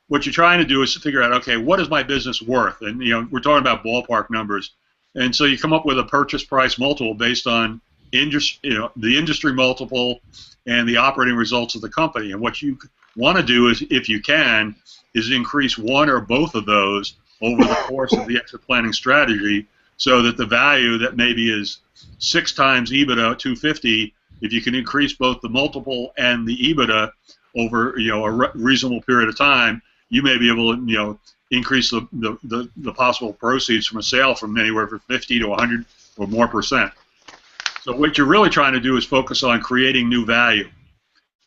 what you're trying to do is to figure out, okay, what is my business worth? And we're talking about ballpark numbers. And so you come up with a purchase price multiple based on the industry multiple and the operating results of the company. And what you want to do is, if you can, is increase one or both of those over the course of the exit planning strategy, so that the value that maybe is 6 times EBITDA 250, if you can increase both the multiple and the EBITDA over a reasonable period of time, you may be able to increase the possible proceeds from a sale from anywhere from 50 to 100 or more %. So what you're really trying to do is focus on creating new value.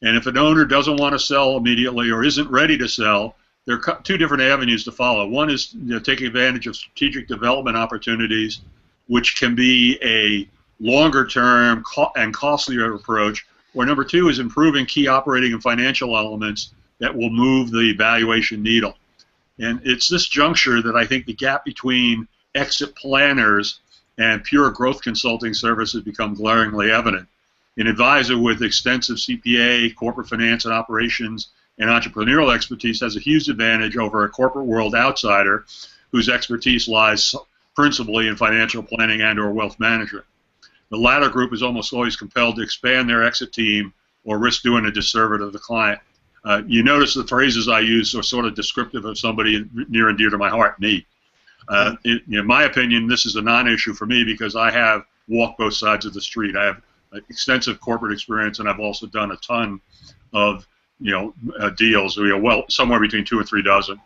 And if an owner doesn't want to sell immediately or isn't ready to sell, there are 2 different avenues to follow. One is taking advantage of strategic development opportunities, which can be a longer-term and costlier approach. Or number 2 is improving key operating and financial elements that will move the valuation needle. And it's this juncture that I think the gap between exit planners and pure growth consulting services become glaringly evident. An advisor with extensive CPA, corporate finance and operations, and entrepreneurial expertise has a huge advantage over a corporate world outsider whose expertise lies principally in financial planning and or wealth management. The latter group is almost always compelled to expand their exit team or risk doing a disservice to the client. You notice the phrases I use are sort of descriptive of somebody near and dear to my heart, me. In my opinion, this is a non-issue for me because I have walked both sides of the street. I have extensive corporate experience, and I've also done a ton of deals, well, somewhere between 2 and 3 dozen.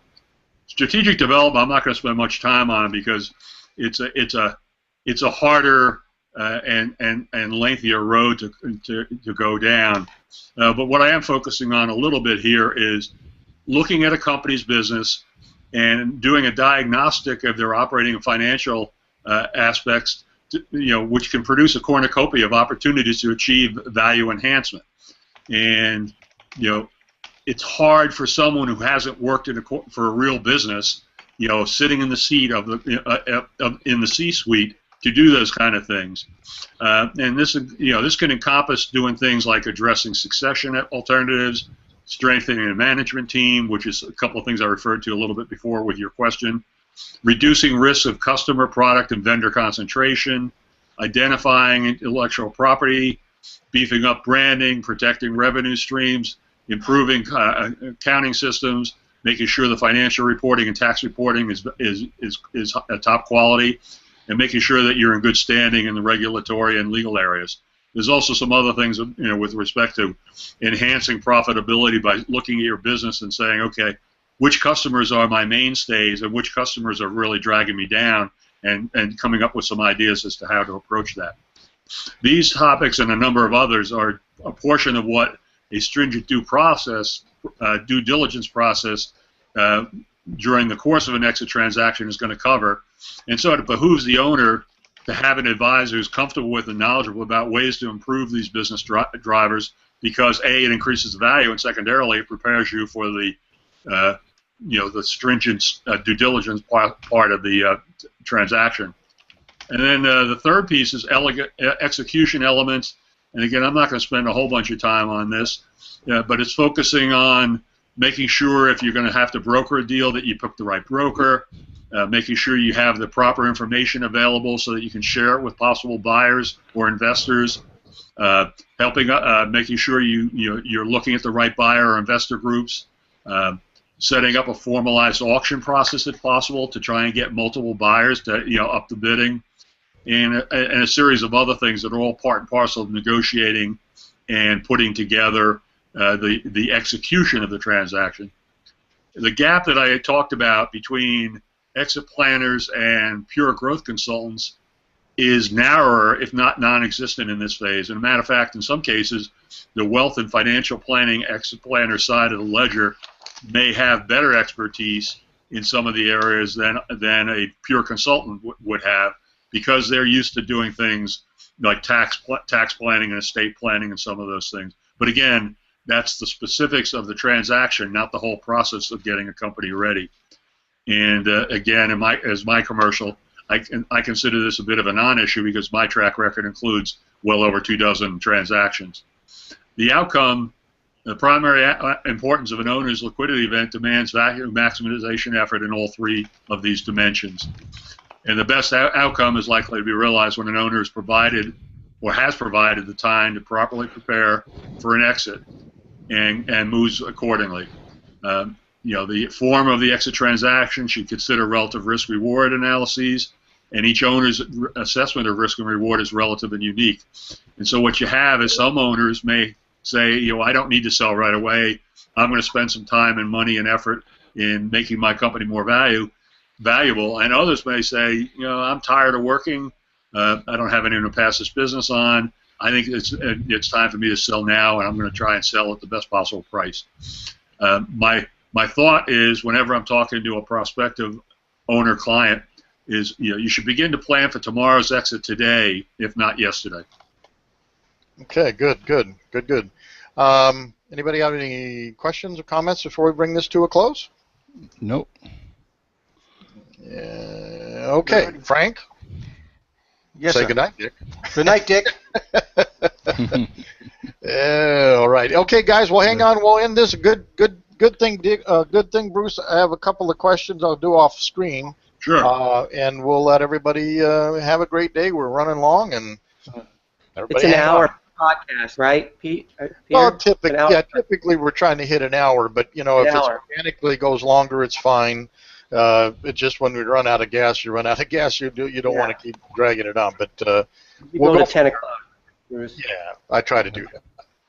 Strategic development, I'm not going to spend much time on because it's a it's a harder and lengthier road to go down. But what I am focusing on a little bit here is looking at a company's business and doing a diagnostic of their operating and financial aspects, which can produce a cornucopia of opportunities to achieve value enhancement. And it's hard for someone who hasn't worked for a real business, sitting in the seat of in the C-suite to do those kind of things. And this can encompass doing things like addressing succession alternatives, strengthening a management team, which is a couple of things I referred to a little bit before with your question, reducing risks of customer, product, and vendor concentration, identifying intellectual property, beefing up branding, protecting revenue streams, improving accounting systems, making sure the financial reporting and tax reporting is top quality, and making sure that you're in good standing in the regulatory and legal areas. There's also some other things, with respect to enhancing profitability by looking at your business and saying, okay, which customers are my mainstays and which customers are really dragging me down, and coming up with some ideas as to how to approach that. These topics and a number of others are a portion of what a stringent due diligence process during the course of an exit transaction is going to cover. And so it behooves the owner to have an advisor who's comfortable with and knowledgeable about ways to improve these business drivers, because A, it increases the value, and secondarily, it prepares you for the the stringent due diligence part of the transaction. And then the third piece is execution elements. And again, I'm not going to spend a whole bunch of time on this, but it's focusing on making sure if you're going to have to broker a deal that you pick the right broker, making sure you have the proper information available so that you can share it with possible buyers or investors, making sure you're looking at the right buyer or investor groups, setting up a formalized auction process if possible to try and get multiple buyers to up the bidding, and a series of other things that are all part and parcel of negotiating and putting together the execution of the transaction. The gap that I talked about between exit planners and pure growth consultants is narrower, if not non-existent in this phase. And a matter of fact, in some cases, the wealth and financial planning exit planner side of the ledger may have better expertise in some of the areas than a pure consultant would have, because they're used to doing things like tax planning and estate planning and some of those things. But again, that's the specifics of the transaction, not the whole process of getting a company ready. And again, as my commercial, I consider this a bit of a non-issue because my track record includes well over 24 transactions. The outcome, the primary importance of an owner's liquidity event demands value maximization effort in all three of these dimensions. And the best outcome is likely to be realized when an owner has provided the time to properly prepare for an exit and moves accordingly. The form of the exit transaction should consider relative risk-reward analyses, and each owner's assessment of risk and reward is relative and unique. And so what you have is some owners may say, I don't need to sell right away. I'm going to spend some time and money and effort in making my company more valuable. And others may say, I'm tired of working. I don't have anyone to pass this business on. I think it's time for me to sell now, and I'm going to try and sell at the best possible price. My thought is, whenever I'm talking to a prospective owner client, is you should begin to plan for tomorrow's exit today, if not yesterday. Okay, good. Anybody have any questions or comments before we bring this to a close? Nope. Okay, Frank. Yes, Say sir. good night, Dick. Good night, Dick. All right. Okay, guys. Well, hang on. We'll end this. Good thing, Dick. Good thing, Bruce. I have a couple of questions I'll do off screen. Sure. And we'll let everybody have a great day. We're running long, and everybody. It's an hour podcast, right, Pete? Well, typically we're trying to hit an hour, but if it organically goes longer, it's fine. It's just when we run out of gas, you run out of gas. You don't want to keep dragging it on. But we'll go to 10 o'clock. Yeah, I try to do that.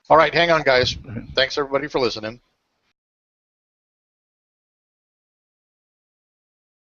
All right, hang on, guys. Thanks everybody for listening.